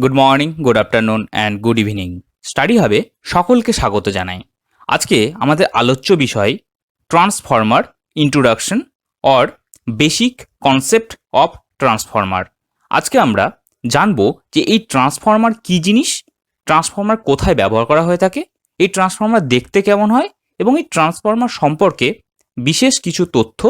Good morning, good afternoon and good evening. Study হাবে সকলকে স্বাগত জানাই। আজকে আমাদের আলোচ্য বিষয় transformer introduction or basic concept of transformer. আজকে আমরা জানবো যে এই ট্রান্সফর্মার কী জিনিস, ট্রান্সফর্মার কোথায় ব্যবহার করা হয়ে থাকে, এই ট্রান্সফর্মার দেখতে কেমন হয় এবং এই ট্রান্সফর্মার সম্পর্কে বিশেষ কিছু তথ্য,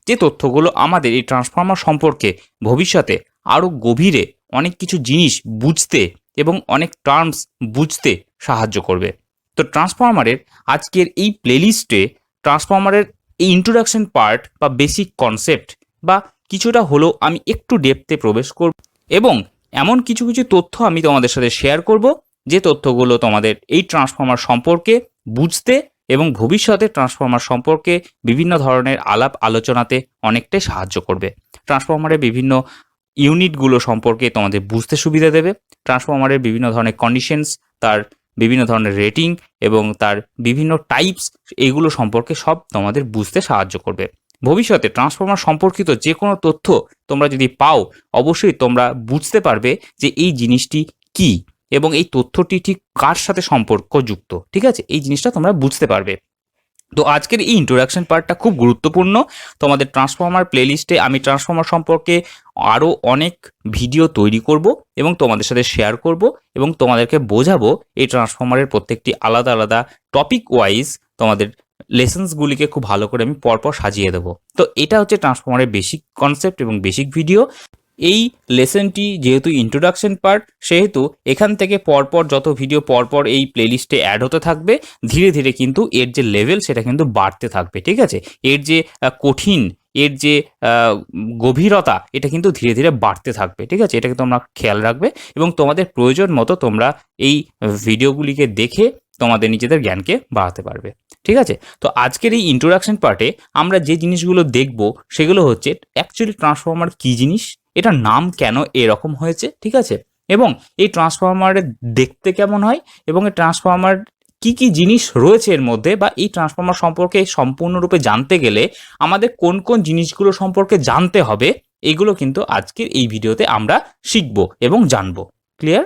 যে তথ্যগুলো আমাদের এই ট্রান্সফর্মার সম্পর্কে ভবিষ্যতে আরও গভীরে অনেক কিছু জিনিস বুঝতে এবং অনেক টার্মস বুঝতে সাহায্য করবে। তো ট্রান্সফর্মারের আজকের এই প্লেলিস্টে ট্রান্সফর্মারের এই ইন্ট্রোডাকশন পার্ট বা বেসিক কনসেপ্ট বা কিছুটা হলেও আমি একটু ডেপথে প্রবেশ করব এবং এমন কিছু কিছু তথ্য আমি তোমাদের সাথে শেয়ার করব, যে তথ্যগুলো তোমাদের এই ট্রান্সফর্মার সম্পর্কে বুঝতে এবং ভবিষ্যতে ট্রান্সফর্মার সম্পর্কে বিভিন্ন ধরনের আলাপ আলোচনাতে অনেকটাই সাহায্য করবে। ট্রান্সফর্মারের বিভিন্ন ইউনিটগুলো সম্পর্কে তোমাদের বুঝতে সুবিধা দেবে। ট্রান্সফর্মারের বিভিন্ন ধরনের কন্ডিশনস, তার বিভিন্ন ধরনের রেটিং এবং তার বিভিন্ন টাইপস, এগুলো সম্পর্কে সব তোমাদের বুঝতে সাহায্য করবে। ভবিষ্যতে ট্রান্সফর্মার সম্পর্কিত যে কোনো তথ্য তোমরা যদি পাও, অবশ্যই তোমরা বুঝতে পারবে যে এই জিনিসটি কী এবং এই তথ্যটি ঠিক কার সাথে সম্পর্কযুক্ত। ঠিক আছে, এই জিনিসটা তোমরা বুঝতে পারবে। তো আজকের এই ইন্ট্রোডাকশন পার্টটা খুব গুরুত্বপূর্ণ। তোমাদের ট্রান্সফর্মার প্লেলিস্টে আমি ট্রান্সফর্মার সম্পর্কে আরও অনেক ভিডিও তৈরি করব এবং তোমাদের সাথে শেয়ার করব এবং তোমাদেরকে বোঝাবো এই ট্রান্সফর্মারের প্রত্যেকটি আলাদা আলাদা টপিক ওয়াইজ তোমাদের লেসন্সগুলিকে খুব ভালো করে আমি পরপর সাজিয়ে দেবো। তো এটা হচ্ছে ট্রান্সফর্মারের বেসিক কনসেপ্ট এবং বেসিক ভিডিও। এই লেসনটি যেহেতু ইন্ট্রোডাকশন পার্ট, সেহেতু এখান থেকে পরপর যত ভিডিও পরপর এই প্লেলিস্টে অ্যাড হতে থাকবে, ধীরে ধীরে কিন্তু এর যে লেভেল সেটা কিন্তু বাড়তে থাকবে। ঠিক আছে, এর যে কঠিন, এর যে গভীরতা, এটা কিন্তু ধীরে ধীরে বাড়তে থাকবে। ঠিক আছে, এটাকে তোমরা খেয়াল রাখবে এবং তোমাদের প্রয়োজন মতো তোমরা এই ভিডিওগুলিকে দেখে তোমাদের নিজেদের জ্ঞানকে বাড়াতে পারবে। ঠিক আছে, তো আজকের এই ইন্ট্রোডাকশন পার্টে আমরা যে জিনিসগুলো দেখব সেগুলো হচ্ছে অ্যাকচুয়ালি ট্রান্সফর্মার কী জিনিস, এটার নাম কেন এরকম হয়েছে, ঠিক আছে, এবং এই ট্রান্সফর্মারের দেখতে কেমন হয় এবং এই ট্রান্সফর্মার কি কি জিনিস রয়েছে এর মধ্যে, বা এই ট্রান্সফর্মার সম্পর্কে সম্পূর্ণরূপে জানতে গেলে আমাদের কোন কোন জিনিসগুলো সম্পর্কে জানতে হবে, এগুলো কিন্তু আজকের এই ভিডিওতে আমরা শিখব এবং জানব। ক্লিয়ার?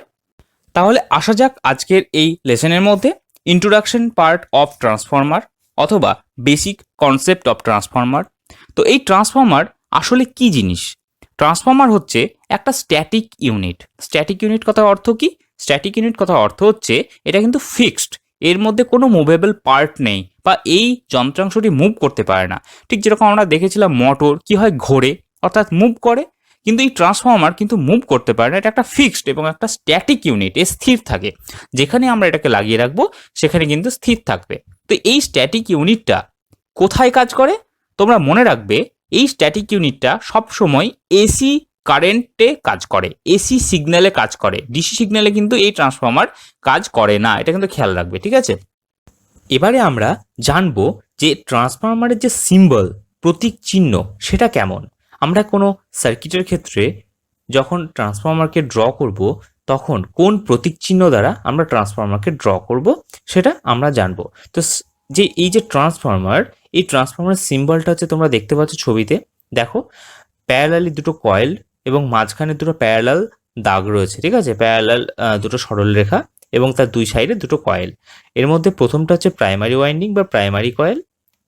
তাহলে আসা যাক আজকের এই লেসনের মধ্যে, ইন্ট্রোডাকশন পার্ট অফ ট্রান্সফর্মার অথবা বেসিক কনসেপ্ট অফ ট্রান্সফর্মার। তো এই ট্রান্সফর্মার আসলে কি জিনিস? ট্রান্সফর্মার হচ্ছে একটা স্ট্যাটিক ইউনিট। স্ট্যাটিক ইউনিট কথার অর্থ কি? স্ট্যাটিক ইউনিট কথার অর্থ হচ্ছে এটা কিন্তু ফিক্সড, এর মধ্যে কোনো মুভেবল পার্ট নেই বা এই যন্ত্রাংশটি মুভ করতে পারে না। ঠিক যেরকম আমরা দেখেছিলাম মোটর কি হয়, ঘোরে, অর্থাৎ মুভ করে, কিন্তু এই ট্রান্সফর্মার কিন্তু মুভ করতে পারে না। এটা একটা ফিক্সড এবং একটা স্ট্যাটিক ইউনিট, এ স্থির থাকে। যেখানে আমরা এটাকে লাগিয়ে রাখবো সেখানে কিন্তু স্থির থাকবে। তো এই স্ট্যাটিক ইউনিটটা কোথায় কাজ করে? তোমরা মনে রাখবে এই স্ট্যাটিক ইউনিটটা সবসময় এসি কারেন্টে কাজ করে, এসি সিগন্যালে কাজ করে, ডিসি সিগন্যালে কিন্তু এই ট্রান্সফর্মার কাজ করে না। এটা কিন্তু খেয়াল রাখবে। ঠিক আছে, এবারে আমরা জানবো যে ট্রান্সফরমারের যে সিম্বল, প্রতীক চিহ্ন, সেটা কেমন। আমরা কোনো সার্কিটের ক্ষেত্রে যখন ট্রান্সফরমারকে ড্র করব, তখন কোন প্রতীক চিহ্ন দ্বারা আমরা ট্রান্সফরমারকে ড্র করব সেটা আমরা জানবো। তো যে এই যে ট্রান্সফরমার, এই ট্রান্সফরমারের সিম্বলটা হচ্ছে তোমরা দেখতে পাচ্ছ ছবিতে, দেখো প্যারালালি দুটো কয়েল এবং মাঝখানে দুটো প্যারালাল দাগ রয়েছে। ঠিক আছে, প্যারালাল দুটো সরল রেখা এবং তার দুই সাইডে দুটো কয়েল। এর মধ্যে প্রথমটা হচ্ছে প্রাইমারি ওয়াইন্ডিং বা প্রাইমারি কয়েল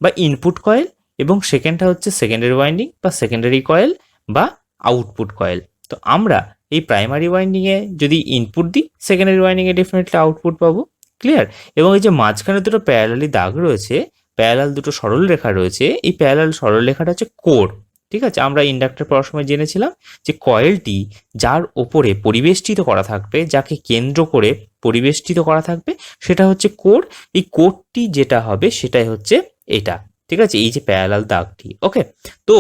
বা ইনপুট কয়েল, এবং সেকেন্ডটা হচ্ছে সেকেন্ডারি ওয়াইন্ডিং বা সেকেন্ডারি কয়েল বা আউটপুট কয়েল। তো আমরা এই প্রাইমারি ওয়াইন্ডিংয়ে যদি ইনপুট দিই, সেকেন্ডারি ওয়াইন্ডিংয়ে ডেফিনেটলি আউটপুট পাবো। ক্লিয়ার? এবং এই যে মাঝখানে দুটো প্যারালালি দাগ রয়েছে, প্যারালাল দুটো সরল রেখা রয়েছে, এই প্যারালাল সরল রেখাটা হচ্ছে কোর। ঠিক আছে, আমরা ইন্ডাক্টর পড়ার সময় জেনেছিলাম যে কয়েলটি যার ওপরে পরিবেষ্টিত করা থাকবে, যাকে কেন্দ্র করে পরিবেষ্টিত করা থাকবে, সেটা হচ্ছে কোর। এই কোরটি যেটা হবে সেটাই হচ্ছে এটা। ঠিক আছে, এই যে প্যারালাল দাগটি। ওকে, তো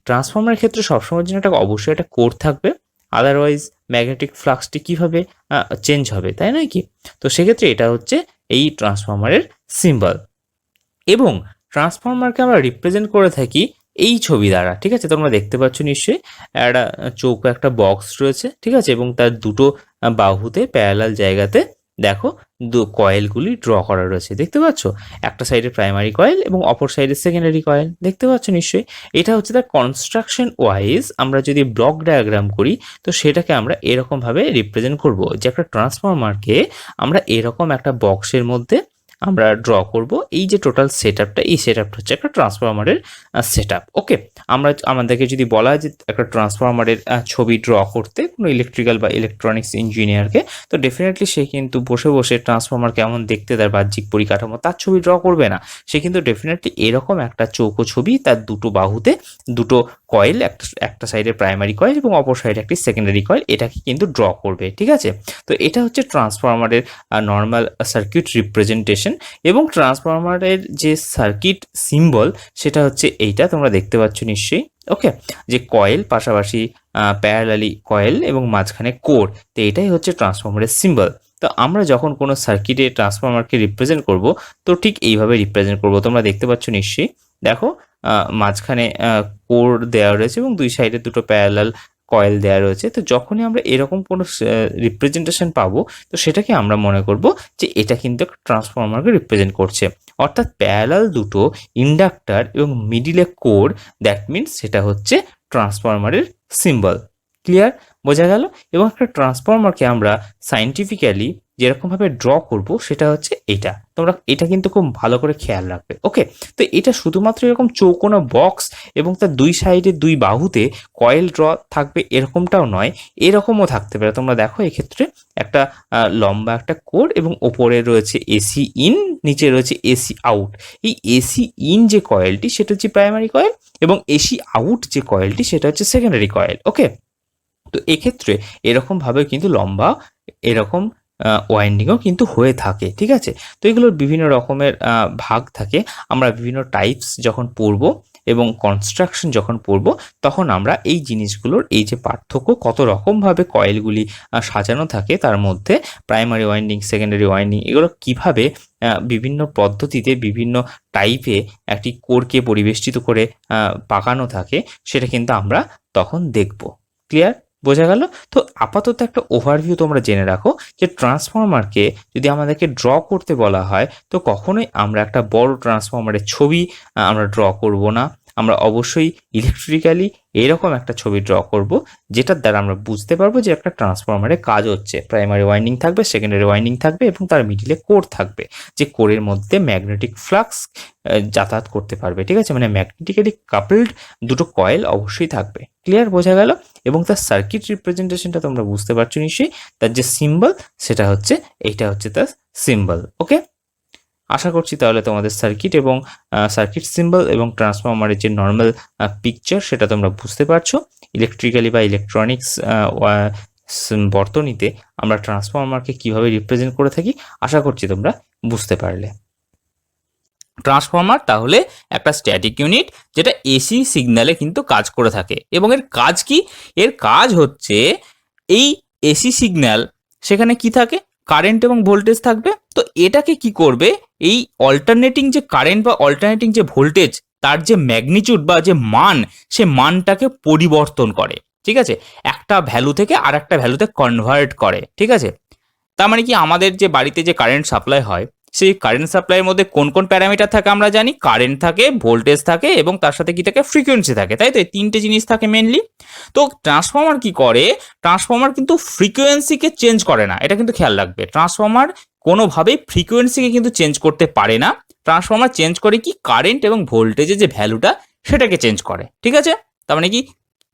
ট্রান্সফর্মারের ক্ষেত্রে সবসময়ের জন্য একটা অবশ্যই একটা কোর থাকবে, আদারওয়াইজ ম্যাগনেটিক ফ্লাক্সটি কীভাবে চেঞ্জ হবে, তাই নয় কি? তো সেক্ষেত্রে এটা হচ্ছে এই ট্রান্সফর্মারের সিম্বল। এবং ট্রান্সফর্মারকে আমরা রিপ্রেজেন্ট করে থাকি এই ছবি দ্বারা। ঠিক আছে, তোমরা দেখতে পাচ্ছ নিশ্চয়ই একটা চৌকো একটা বক্স রয়েছে। ঠিক আছে, এবং তার দুটো বাহুতে প্যারালাল জায়গাতে দেখো কয়েলগুলি ড্র করা রয়েছে, দেখতে পাচ্ছ? একটা সাইডে প্রাইমারি কয়েল এবং অপর সাইডে সেকেন্ডারি কয়েল, দেখতে পাচ্ছ নিশ্চয়ই? এটা হচ্ছে তার কনস্ট্রাকশন ওয়াইজ আমরা যদি ব্লক ডায়াগ্রাম করি তো সেটাকে আমরা এরকমভাবে রিপ্রেজেন্ট করব, যে একটা ট্রান্সফরমারকে আমরা এরকম একটা বক্সের মধ্যে আমরা ড্র করব। এই যে টোটাল সেটআপটা, এই সেটআপটা হচ্ছে একটা ট্রান্সফরমারের সেটআপ। ওকে, আমাদেরকে যদি বলা হয় যে একটা ট্রান্সফরমারের ছবি ড্র করতে কোনো ইলেকট্রিক্যাল বা ইলেকট্রনিক্স ইঞ্জিনিয়ারকে, তো ডেফিনেটলি সে কিন্তু বসে বসে ট্রান্সফরমার কেমন দেখতে, তার বাহ্যিক পরিকাঠামো, তার ছবি ড্র করবে না। সে কিন্তু ডেফিনেটলি এরকম একটা চৌকো ছবি, তার দুটো বাহুতে দুটো কয়েল, একটা সাইডে প্রাইমারি কয়েল এবং অপর সাইডে একটি সেকেন্ডারি কয়েল, এটাকে কিন্তু ড্র করবে। ঠিক আছে, তো এটা হচ্ছে ট্রান্সফরমারের নর্মাল সার্কিট রিপ্রেজেন্টেশন। এবং ট্রান্সফরমারের যে সার্কিট সিম্বল সেটা হচ্ছে এইটা, তোমরা দেখতে পাচ্ছ নিশ্চয়ই। ওকে, যে কয়েল পাশাপাশি প্যারালালি কয়েল এবং মাঝখানে কোর, তো এটাই হচ্ছে ট্রান্সফরমারের সিম্বল। তো আমরা যখন কোনো সার্কিটে ট্রান্সফরমারকে রিপ্রেজেন্ট করব তো ঠিক এইভাবে রিপ্রেজেন্ট করব। তোমরা দেখতে পাচ্ছ নিশ্চয়ই, দেখো মাঝখানে কোর দেওয়া রয়েছে এবং দুই সাইডে দুটো প্যারালাল কয়েল দেওয়া রয়েছে। তো যখনই আমরা এরকম কোনো রিপ্রেজেন্টেশন পাবো তো সেটাকে আমরা মনে করব যে এটা কিন্তু একটা ট্রান্সফরমারকে রিপ্রেজেন্ট করছে। অর্থাৎ প্যারালাল দুটো ইন্ডাক্টর এবং মিডিলে কোর, দ্যাট মিনস সেটা হচ্ছে ট্রান্সফরমারের সিম্বল। ক্লিয়ার? বোঝা গেল? এবং একটা ট্রান্সফরমারকে আমরা সায়েন্টিফিক্যালি যেরকমভাবে ড্র করব সেটা হচ্ছে এটা। তোমরা এটা কিন্তু খুব ভালো করে খেয়াল রাখবে। ওকে, তো এটা শুধুমাত্র এরকম চৌকোনা বক্স এবং তার দুই সাইডে দুই বাহুতে কয়েল ড্র থাকবে এরকমটাও নয়, এরকমও থাকতে পারে। তোমরা দেখো এক্ষেত্রে একটা লম্বা একটা কোর এবং ওপরে রয়েছে এসি ইন, নিচে রয়েছে এসি আউট। এই এসি ইন যে কয়েলটি সেটা হচ্ছে প্রাইমারি কয়েল এবং এসি আউট যে কয়েলটি সেটা হচ্ছে সেকেন্ডারি কয়েল। ওকে, তো এক্ষেত্রে এরকমভাবে কিন্তু লম্বা এরকম ওয়াইন্ডিংও কিন্তু হয়ে থাকে। ঠিক আছে, তো এগুলোর বিভিন্ন রকমের ভাগ থাকে। আমরা বিভিন্ন টাইপস যখন পড়ব এবং কনস্ট্রাকশন যখন পড়ব তখন আমরা এই জিনিসগুলোর এই যে পার্থক্য, কত রকমভাবে কয়েলগুলি সাজানো থাকে তার মধ্যে, প্রাইমারি ওয়াইন্ডিং, সেকেন্ডারি ওয়াইন্ডিং, এগুলো কিভাবে বিভিন্ন পদ্ধতিতে বিভিন্ন টাইপে একটি কোরকে পরিবেষ্টিত করে পাকানো থাকে সেটা কিন্তু আমরা তখন দেখব। ক্লিয়ার? বোঝা গেল? তো আপাতত একটা ওভারভিউ তোমরা জেনে রাখো যে ট্রান্সফরমারকে যদি আমাদেরকে ড্র করতে বলা হয় তো কখনোই আমরা একটা বড় ট্রান্সফরমারের ছবি আমরা ড্র করব না। আমরা অবশ্যই ইলেকট্রিক্যালি এরকম একটা ছবি ড্র করব যেটার দ্বারা আমরা বুঝতে পারবো যে একটা ট্রান্সফরমারের কাজ হচ্ছে। প্রাইমারি ওয়াইন্ডিং থাকবে, সেকেন্ডারি ওয়াইন্ডিং থাকবে এবং তার মিডিলে কোর থাকবে, যে কোরের মধ্যে ম্যাগনেটিক ফ্লাক্স যাতায়াত করতে পারবে। ঠিক আছে, মানে ম্যাগনেটিক্যালি কাপলড দুটো কয়েল অবশ্যই থাকবে। ক্লিয়ার? বোঝা গেল? এবং তার সার্কিট রিপ্রেজেন্টেশনটা তোমরা বুঝতে পারছো নিশ্চয়ই, তার যে সিম্বল সেটা হচ্ছে, এইটা হচ্ছে তার সিম্বল। ওকে, আশা করছি তাহলে তোমাদের সার্কিট এবং সার্কিট সিম্বল এবং ট্রান্সফরমারের যে নর্মাল পিকচার সেটা তোমরা বুঝতে পারছো। ইলেকট্রিক্যালি বা ইলেকট্রনিক্স বর্তনীতে আমরা ট্রান্সফরমারকে কিভাবে রিপ্রেজেন্ট করে থাকি আশা করছি তোমরা বুঝতে পারলে। ট্রান্সফরমার তাহলে একটা স্ট্যাটিক ইউনিট যেটা এসি সিগন্যালে কিন্তু কাজ করে থাকে। এবং এর কাজ কি? এর কাজ হচ্ছে এই এসি সিগন্যাল, সেখানে কি থাকে? কারেন্ট এবং ভোল্টেজ থাকবে। তো এটাকে কি করবে? এই অল্টারনেটিং যে কারেন্ট বা অল্টারনেটিং যে ভোল্টেজ, তার যে ম্যাগনিটিউড বা যে মান, সে মানটাকে পরিবর্তন করে। ঠিক আছে, একটা ভ্যালু থেকে আর একটা ভ্যালুতে কনভার্ট করে। ঠিক আছে, তার মানে কি, আমাদের যে বাড়িতে যে কারেন্ট সাপ্লাই হয় সেই কারেন্ট সাপ্লাইয়ের মধ্যে কোন কোন প্যারামিটার থাকে আমরা জানি। কারেন্ট থাকে, ভোল্টেজ থাকে এবং তার সাথে কি থাকে? ফ্রিকোয়েন্সি থাকে, তাই তো? এই তিনটে জিনিস থাকে মেনলি। তো ট্রান্সফরমার কি করে? ট্রান্সফরমার কিন্তু ফ্রিকোয়েন্সিকে চেঞ্জ করে না, এটা কিন্তু খেয়াল রাখবে। ট্রান্সফরমার কোনোভাবেই ফ্রিকোয়েন্সিকে কিন্তু চেঞ্জ করতে পারে না। ট্রান্সফরমার চেঞ্জ করে কি? কারেন্ট এবং ভোল্টেজের যে ভ্যালুটা সেটাকে চেঞ্জ করে। ঠিক আছে, তার মানে কি,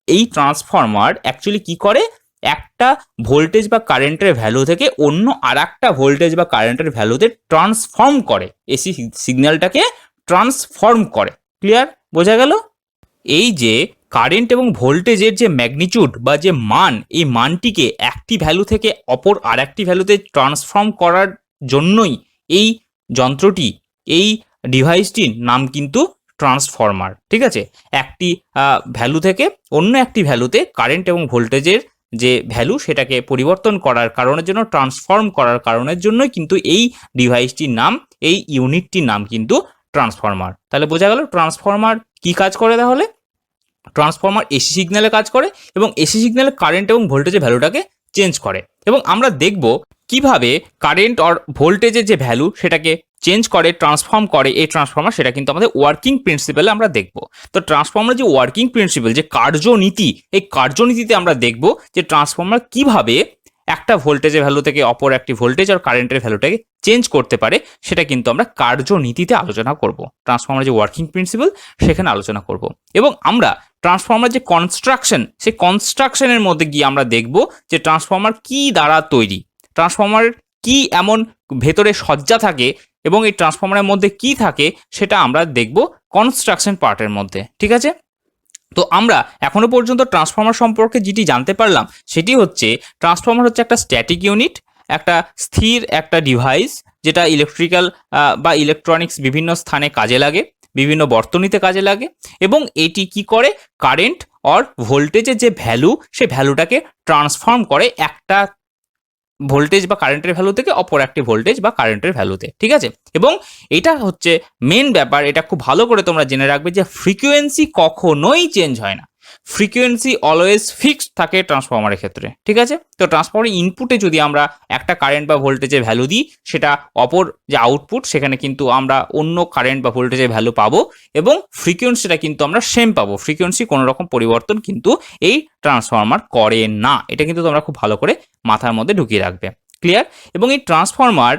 এই ট্রান্সফরমার অ্যাকচুয়ালি কি করে? একটা ভোল্টেজ বা কারেন্টের ভ্যালু থেকে অন্য আর একটা ভোল্টেজ বা কারেন্টের ভ্যালুতে ট্রান্সফর্ম করে, এসি সিগন্যালটাকে ট্রান্সফর্ম করে। ক্লিয়ার? বোঝা গেল? এই যে কারেন্ট এবং ভোল্টেজের যে ম্যাগনিটিউড বা যে মান, এই মানটিকে একটি ভ্যালু থেকে অপর আর একটি ভ্যালুতে ট্রান্সফর্ম করার জন্যই এই যন্ত্রটি, এই ডিভাইসটির নাম কিন্তু ট্রান্সফরমার। ঠিক আছে, একটি ভ্যালু থেকে অন্য একটি ভ্যালুতে কারেন্ট এবং ভোল্টেজের যে ভ্যালু সেটাকে পরিবর্তন করার কারণের জন্য, ট্রান্সফর্ম করার কারণের জন্যই কিন্তু এই ডিভাইসটির নাম, এই ইউনিটটির নাম কিন্তু ট্রান্সফরমার। তাহলে বোঝা গেল ট্রান্সফরমার কি কাজ করে। তাহলে ট্রান্সফরমার এসি সিগন্যালে কাজ করে এবং এসি সিগন্যালে কারেন্ট এবং ভোল্টেজের ভ্যালুটাকে চেঞ্জ করে। এবং আমরা দেখব কিভাবে কারেন্ট অর ভোল্টেজের যে ভ্যালু সেটাকে চেঞ্জ করে, ট্রান্সফর্ম করে এই ট্রান্সফর্মার, সেটা কিন্তু আমাদের ওয়ার্কিং প্রিন্সিপালে আমরা দেখব। তো ট্রান্সফর্মার যে ওয়ার্কিং প্রিন্সিপাল, যে কার্যনীতি, এই কার্যনীতিতে আমরা দেখব যে ট্রান্সফর্মার কিভাবে একটা ভোল্টেজের ভ্যালু থেকে অপর একটি ভোল্টেজ আর কারেন্টের ভ্যালুটাকে চেঞ্জ করতে পারে, সেটা কিন্তু আমরা কার্যনীতিতে আলোচনা করব। ট্রান্সফর্মার যে ওয়ার্কিং প্রিন্সিপাল সেখানে আলোচনা করব, এবং আমরা ট্রান্সফর্মার যে কনস্ট্রাকশন, সেই কনস্ট্রাকশনের মধ্যে গিয়ে আমরা দেখব যে ট্রান্সফর্মার কি দ্বারা তৈরি, ট্রান্সফর্মার কি এমন ভেতরে সজ্জা থাকে এবং এই ট্রান্সফর্মারের মধ্যে কি থাকে সেটা আমরা দেখব কনস্ট্রাকশন পার্টের মধ্যে। ঠিক আছে, তো আমরা এখনো পর্যন্ত ট্রান্সফর্মার সম্পর্কে যেটি জানতে পারলাম সেটি হচ্ছে ট্রান্সফর্মার হচ্ছে একটা স্ট্যাটিক ইউনিট, একটা স্থির একটা ডিভাইস, যেটা ইলেকট্রিক্যাল বা ইলেকট্রনিক্স বিভিন্ন স্থানে কাজে লাগে, বিভিন্ন বর্তনীতে কাজে লাগে, এবং এটি কি করে, কারেন্ট অর ভোল্টেজের যে ভ্যালু, সেই ভ্যালুটাকে ট্রান্সফর্ম করে একটা ভোল্টেজ বা কারেন্টের ভ্যালু থেকে অপর একটি ভোল্টেজ বা কারেন্টের ভ্যালুতে। ঠিক আছে, এবং এটা হচ্ছে মেন ব্যাপার, এটা খুব ভালো করে তোমরা জেনে রাখবে যে ফ্রিকোয়েন্সি কখনোই চেঞ্জ হয় না, ফ্রিকোয়েন্সি অলওয়েজ ফিক্সড থাকে ট্রান্সফর্মারের ক্ষেত্রে। ঠিক আছে, তো ট্রান্সফর্মারের ইনপুটে যদি আমরা একটা কারেন্ট বা ভোল্টেজের ভ্যালু দিই, সেটা অপর যে আউটপুট সেখানে কিন্তু আমরা অন্য কারেন্ট বা ভোল্টেজের ভ্যালু পাবো, এবং ফ্রিকোয়েন্সিটা কিন্তু আমরা সেম পাবো। ফ্রিকোয়েন্সি কোনো রকম পরিবর্তন কিন্তু এই ট্রান্সফর্মার করে না, এটা কিন্তু তোমরা খুব ভালো করে মাথার মধ্যে ঢুকিয়ে রাখবে। ক্লিয়ার? এবং এই ট্রান্সফর্মার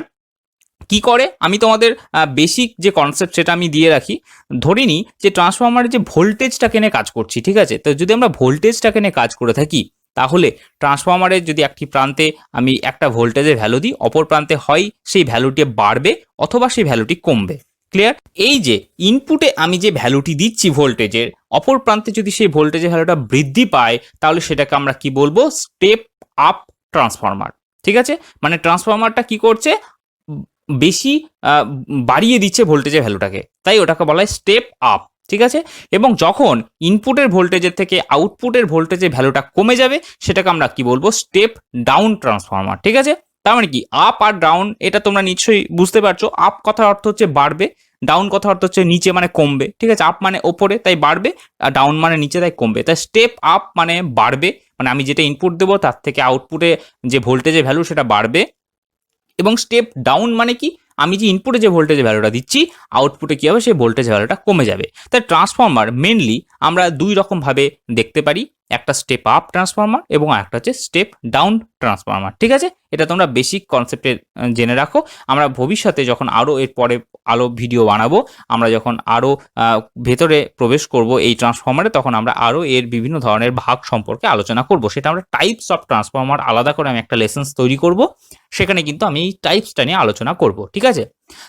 কি করে, আমি তোমাদের বেসিক যে কনসেপ্ট সেটা আমি দিয়ে রাখি। ধরে নিই যে ট্রান্সফর্মারের যে ভোল্টেজটাকে নিয়ে কাজ করছি, ঠিক আছে, তো যদি আমরা ভোল্টেজটাকে নিয়ে কাজ করে থাকি, তাহলে ট্রান্সফর্মারের যদি একটি প্রান্তে আমি একটা ভোল্টেজের ভ্যালু দিই, অপর প্রান্তে হয় সেই ভ্যালুটি বাড়বে অথবা সেই ভ্যালুটি কমবে। ক্লিয়ার? এই যে ইনপুটে আমি যে ভ্যালুটি দিচ্ছি ভোল্টেজের, অপর প্রান্তে যদি সেই ভোল্টেজের ভ্যালুটা বৃদ্ধি পায়, তাহলে সেটাকে আমরা কি বলবো, স্টেপ আপ ট্রান্সফর্মার। ঠিক আছে, মানে ট্রান্সফর্মারটা কি করছে, বেশি বাড়িয়ে দিচ্ছে ভোল্টেজের ভ্যালুটাকে, তাই ওটাকে বলা হয় স্টেপ আপ। ঠিক আছে, এবং যখন ইনপুটের ভোল্টেজের থেকে আউটপুটের ভোল্টেজের ভ্যালুটা কমে যাবে, সেটাকে আমরা কি বলবো, স্টেপ ডাউন ট্রান্সফর্মার। ঠিক আছে, তার মানে কি, আপ আর ডাউন এটা তোমরা নিশ্চয়ই বুঝতে পারছো। আপ কথার অর্থ হচ্ছে বাড়বে, ডাউন কথার অর্থ হচ্ছে নিচে মানে কমবে। ঠিক আছে, আপ মানে ওপরে তাই বাড়বে, আর ডাউন মানে নিচে তাই কমবে। তাই স্টেপ আপ মানে বাড়বে, মানে আমি যেটা ইনপুট দেবো তার থেকে আউটপুটে যে ভোল্টেজের ভ্যালু সেটা বাড়বে। এবং স্টেপ ডাউন মানে কি, আমি যে ইনপুটে যে ভোল্টেজের ভ্যালুটা দিচ্ছি, আউটপুটে কী হবে, সেই ভোল্টেজ ভ্যালুটা কমে যাবে। তাই ট্রান্সফর্মার মেনলি আমরা দুই রকমভাবে দেখতে পারি, একটা স্টেপ আপ ট্রান্সফর্মার এবং একটা হচ্ছে স্টেপ ডাউন ট্রান্সফর্মার। ঠিক আছে, এটা তোমরা বেসিক কনসেপ্টে জেনে রাখো। আমরা ভবিষ্যতে যখন আরও এর পরে আরও ভিডিও বানাবো, আমরা যখন আরও ভেতরে প্রবেশ করব এই ট্রান্সফর্মারে, তখন আমরা আরও এর বিভিন্ন ধরনের ভাগ সম্পর্কে আলোচনা করব। সেটা আমরা টাইপস অফ ট্রান্সফর্মার আলাদা করে আমি একটা লেসেন্স তৈরি করব, সেখানে কিন্তু আমি এই টাইপসটা নিয়ে আলোচনা করব। ঠিক আছে,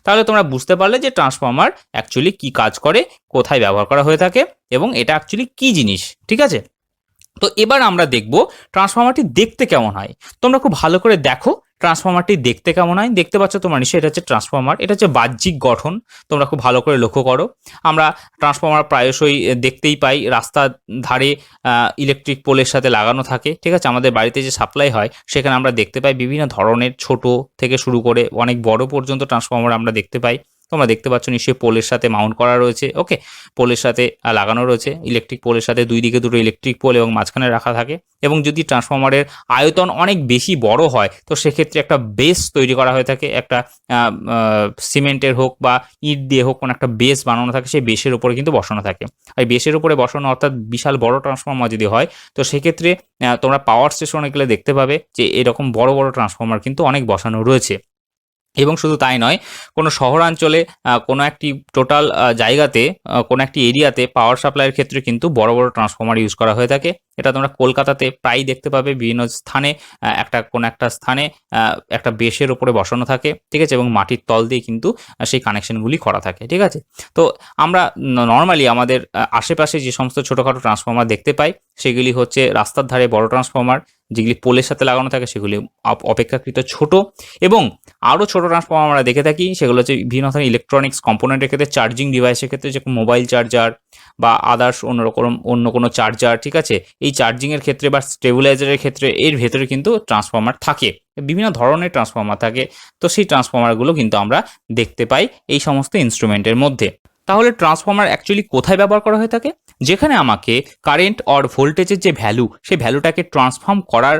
তাহলে তোমরা বুঝতে পারলে যে ট্রান্সফর্মার অ্যাকচুয়ালি কি কাজ করে, কোথায় ব্যবহার করা হয়ে থাকে, এবং এটা অ্যাকচুয়ালি কি জিনিস। ঠিক আছে, তো এবার আমরা দেখব ট্রান্সফর্মারটি দেখতে কেমন হয়। তোমরা খুব ভালো করে দেখো ট্রান্সফর্মারটি দেখতে কেমন হয়। দেখতে পাচ্ছ তোমরা নিশ্চয়ই, এটা হচ্ছে ট্রান্সফর্মার, এটা হচ্ছে বাহ্যিক গঠন। তোমরা খুব ভালো করে লক্ষ্য করো, আমরা ট্রান্সফর্মার প্রায়শই দেখতেই পাই রাস্তার ধারে ইলেকট্রিক পোলের সাথে লাগানো থাকে। ঠিক আছে, আমাদের বাড়িতে যে সাপ্লাই হয় সেখানে আমরা দেখতে পাই বিভিন্ন ধরনের, ছোট থেকে শুরু করে অনেক বড় পর্যন্ত ট্রান্সফর্মার আমরা দেখতে পাই। তোমরা দেখতে পাচ্ছ নিশ্চয়ই পোলের সাথে মাউন্ট করা রয়েছে, ওকে, পোলের সাথে লাগানো রয়েছে, ইলেকট্রিক পোলের সাথে দুই দিকে দুটো ইলেকট্রিক পোল এবং মাঝখানে রাখা থাকে। এবং যদি ট্রান্সফর্মারের আয়তন অনেক বেশি বড় হয়, তো সেক্ষেত্রে একটা বেস তৈরি করা হয়ে থাকে, একটা সিমেন্টের হোক বা ইট দিয়ে হোক কোনো একটা বেস বানানো থাকে, সেই বেসের উপরে কিন্তু বসানো থাকে। আর বেসের উপরে বসানো অর্থাৎ বিশাল বড় ট্রান্সফর্মার যদি হয়, তো সেক্ষেত্রে তোমরা পাওয়ার স্টেশনে গেলে দেখতে পাবে যে এরকম বড় বড় ট্রান্সফর্মার কিন্তু অনেক বসানো রয়েছে। এবং শুধু তাই নয়, কোনো শহরাঞ্চলে কোনো একটি টোটাল জায়গাতে, কোনো একটি এরিয়াতে পাওয়ার সাপ্লাইয়ের ক্ষেত্রে কিন্তু বড় বড় ট্রান্সফর্মার ইউজ করা হয়ে থাকে। এটা তোমরা কলকাতাতে প্রায় দেখতে পাবে, বিভিন্ন স্থানে কোনো একটা স্থানে একটা বেসের ওপরে বসানো থাকে। ঠিক আছে, এবং মাটির তল দিয়ে কিন্তু সেই কানেকশনগুলি করা থাকে। ঠিক আছে, তো আমরা নর্মালি আমাদের আশেপাশে যে সমস্ত ছোটোখাটো ট্রান্সফর্মার দেখতে পাই, সেগুলি হচ্ছে রাস্তার ধারে বড় ট্রান্সফর্মার, যেগুলি পোলের সাথে লাগানো থাকে, সেগুলি অপেক্ষাকৃত ছোট। এবং আরও ছোটো ট্রান্সফর্মার আমরা দেখে থাকি, সেগুলো হচ্ছে বিভিন্ন ধরনের ইলেকট্রনিক্স কম্পোনেন্টের ক্ষেত্রে, চার্জিং ডিভাইসের ক্ষেত্রে, যে মোবাইল চার্জার বা আদার্স অন্য কোনো চার্জার। ঠিক আছে, এই চার্জিংয়ের ক্ষেত্রে বা স্টেবিলাইজারের ক্ষেত্রে এর ভেতরে কিন্তু ট্রান্সফর্মার থাকে, বিভিন্ন ধরনের ট্রান্সফর্মার থাকে। তো সেই ট্রান্সফর্মারগুলো কিন্তু আমরা দেখতে পাই এই সমস্ত ইনস্ট্রুমেন্টের মধ্যে। তাহলে ট্রান্সফর্মার অ্যাকচুয়ালি কোথায় ব্যবহার করা হয়ে থাকে, যেখানে আমাকে কারেন্ট অর ভোল্টেজের যে ভ্যালু, সেই ভ্যালুটাকে ট্রান্সফর্ম করার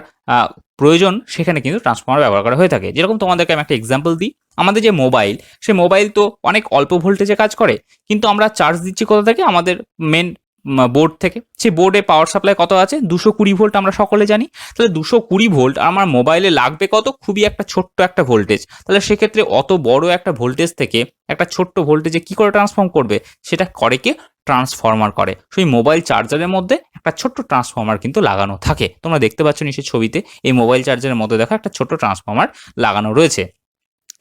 প্রয়োজন সেখানে কিন্তু ট্রান্সফর্মার ব্যবহার করা হয়ে থাকে। যেরকম তোমাদেরকে আমি একটা এক্সাম্পল দিই, আমাদের যে মোবাইল, সে মোবাইল তো অনেক অল্প ভোল্টেজে কাজ করে, কিন্তু আমরা চার্জ দিচ্ছি কোথা থেকে? আমাদের মেন বোর্ড থেকে। সেই বোর্ডে পাওয়ার সাপ্লাই কত আছে? 220 ভোল্ট, আমরা সকলে জানি। তাহলে 220 ভোল্ট আমার মোবাইলে লাগবে কত? খুবই একটা ছোট্ট একটা ভোল্টেজ। তাহলে সেক্ষেত্রে অত বড় একটা ভোল্টেজ থেকে একটা ছোট্ট ভোল্টেজে কি করে ট্রান্সফর্ম করবে? সেটা করে কি? ট্রান্সফর্মার করে। সেই মোবাইল চার্জারের মধ্যে একটা ছোট্ট ট্রান্সফর্মার কিন্তু লাগানো থাকে। তোমরা দেখতে পাচ্ছ নিশ্চয়ই ছবিতে, এই মোবাইল চার্জারের মধ্যে দেখো একটা ছোট্ট ট্রান্সফর্মার লাগানো রয়েছে।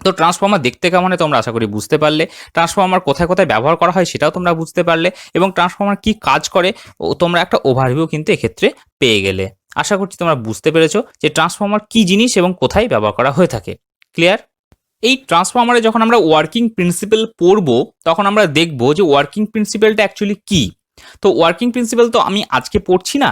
তো ট্রান্সফর্মার দেখতে কেমন হয় তোমরা আশা করি বুঝতে পারলে। ট্রান্সফর্মার কোথায় কোথায় ব্যবহার করা হয় সেটাও তোমরা বুঝতে পারলে, এবং ট্রান্সফর্মার কি কাজ করে তোমরা একটা ওভারভিউ কিন্তু এক্ষেত্রে পেয়ে গেলে। আশা করছি তোমরা বুঝতে পেরেছো যে ট্রান্সফর্মার কি জিনিস এবং কোথায় ব্যবহার করা হয়ে থাকে। ক্লিয়ার? এই ট্রান্সফর্মারে যখন আমরা ওয়ার্কিং প্রিন্সিপাল পড়বো, তখন আমরা দেখবো যে ওয়ার্কিং প্রিন্সিপালটা অ্যাকচুয়ালি কি। তো ওয়ার্কিং প্রিন্সিপাল তো আমি আজকে পড়ছি না,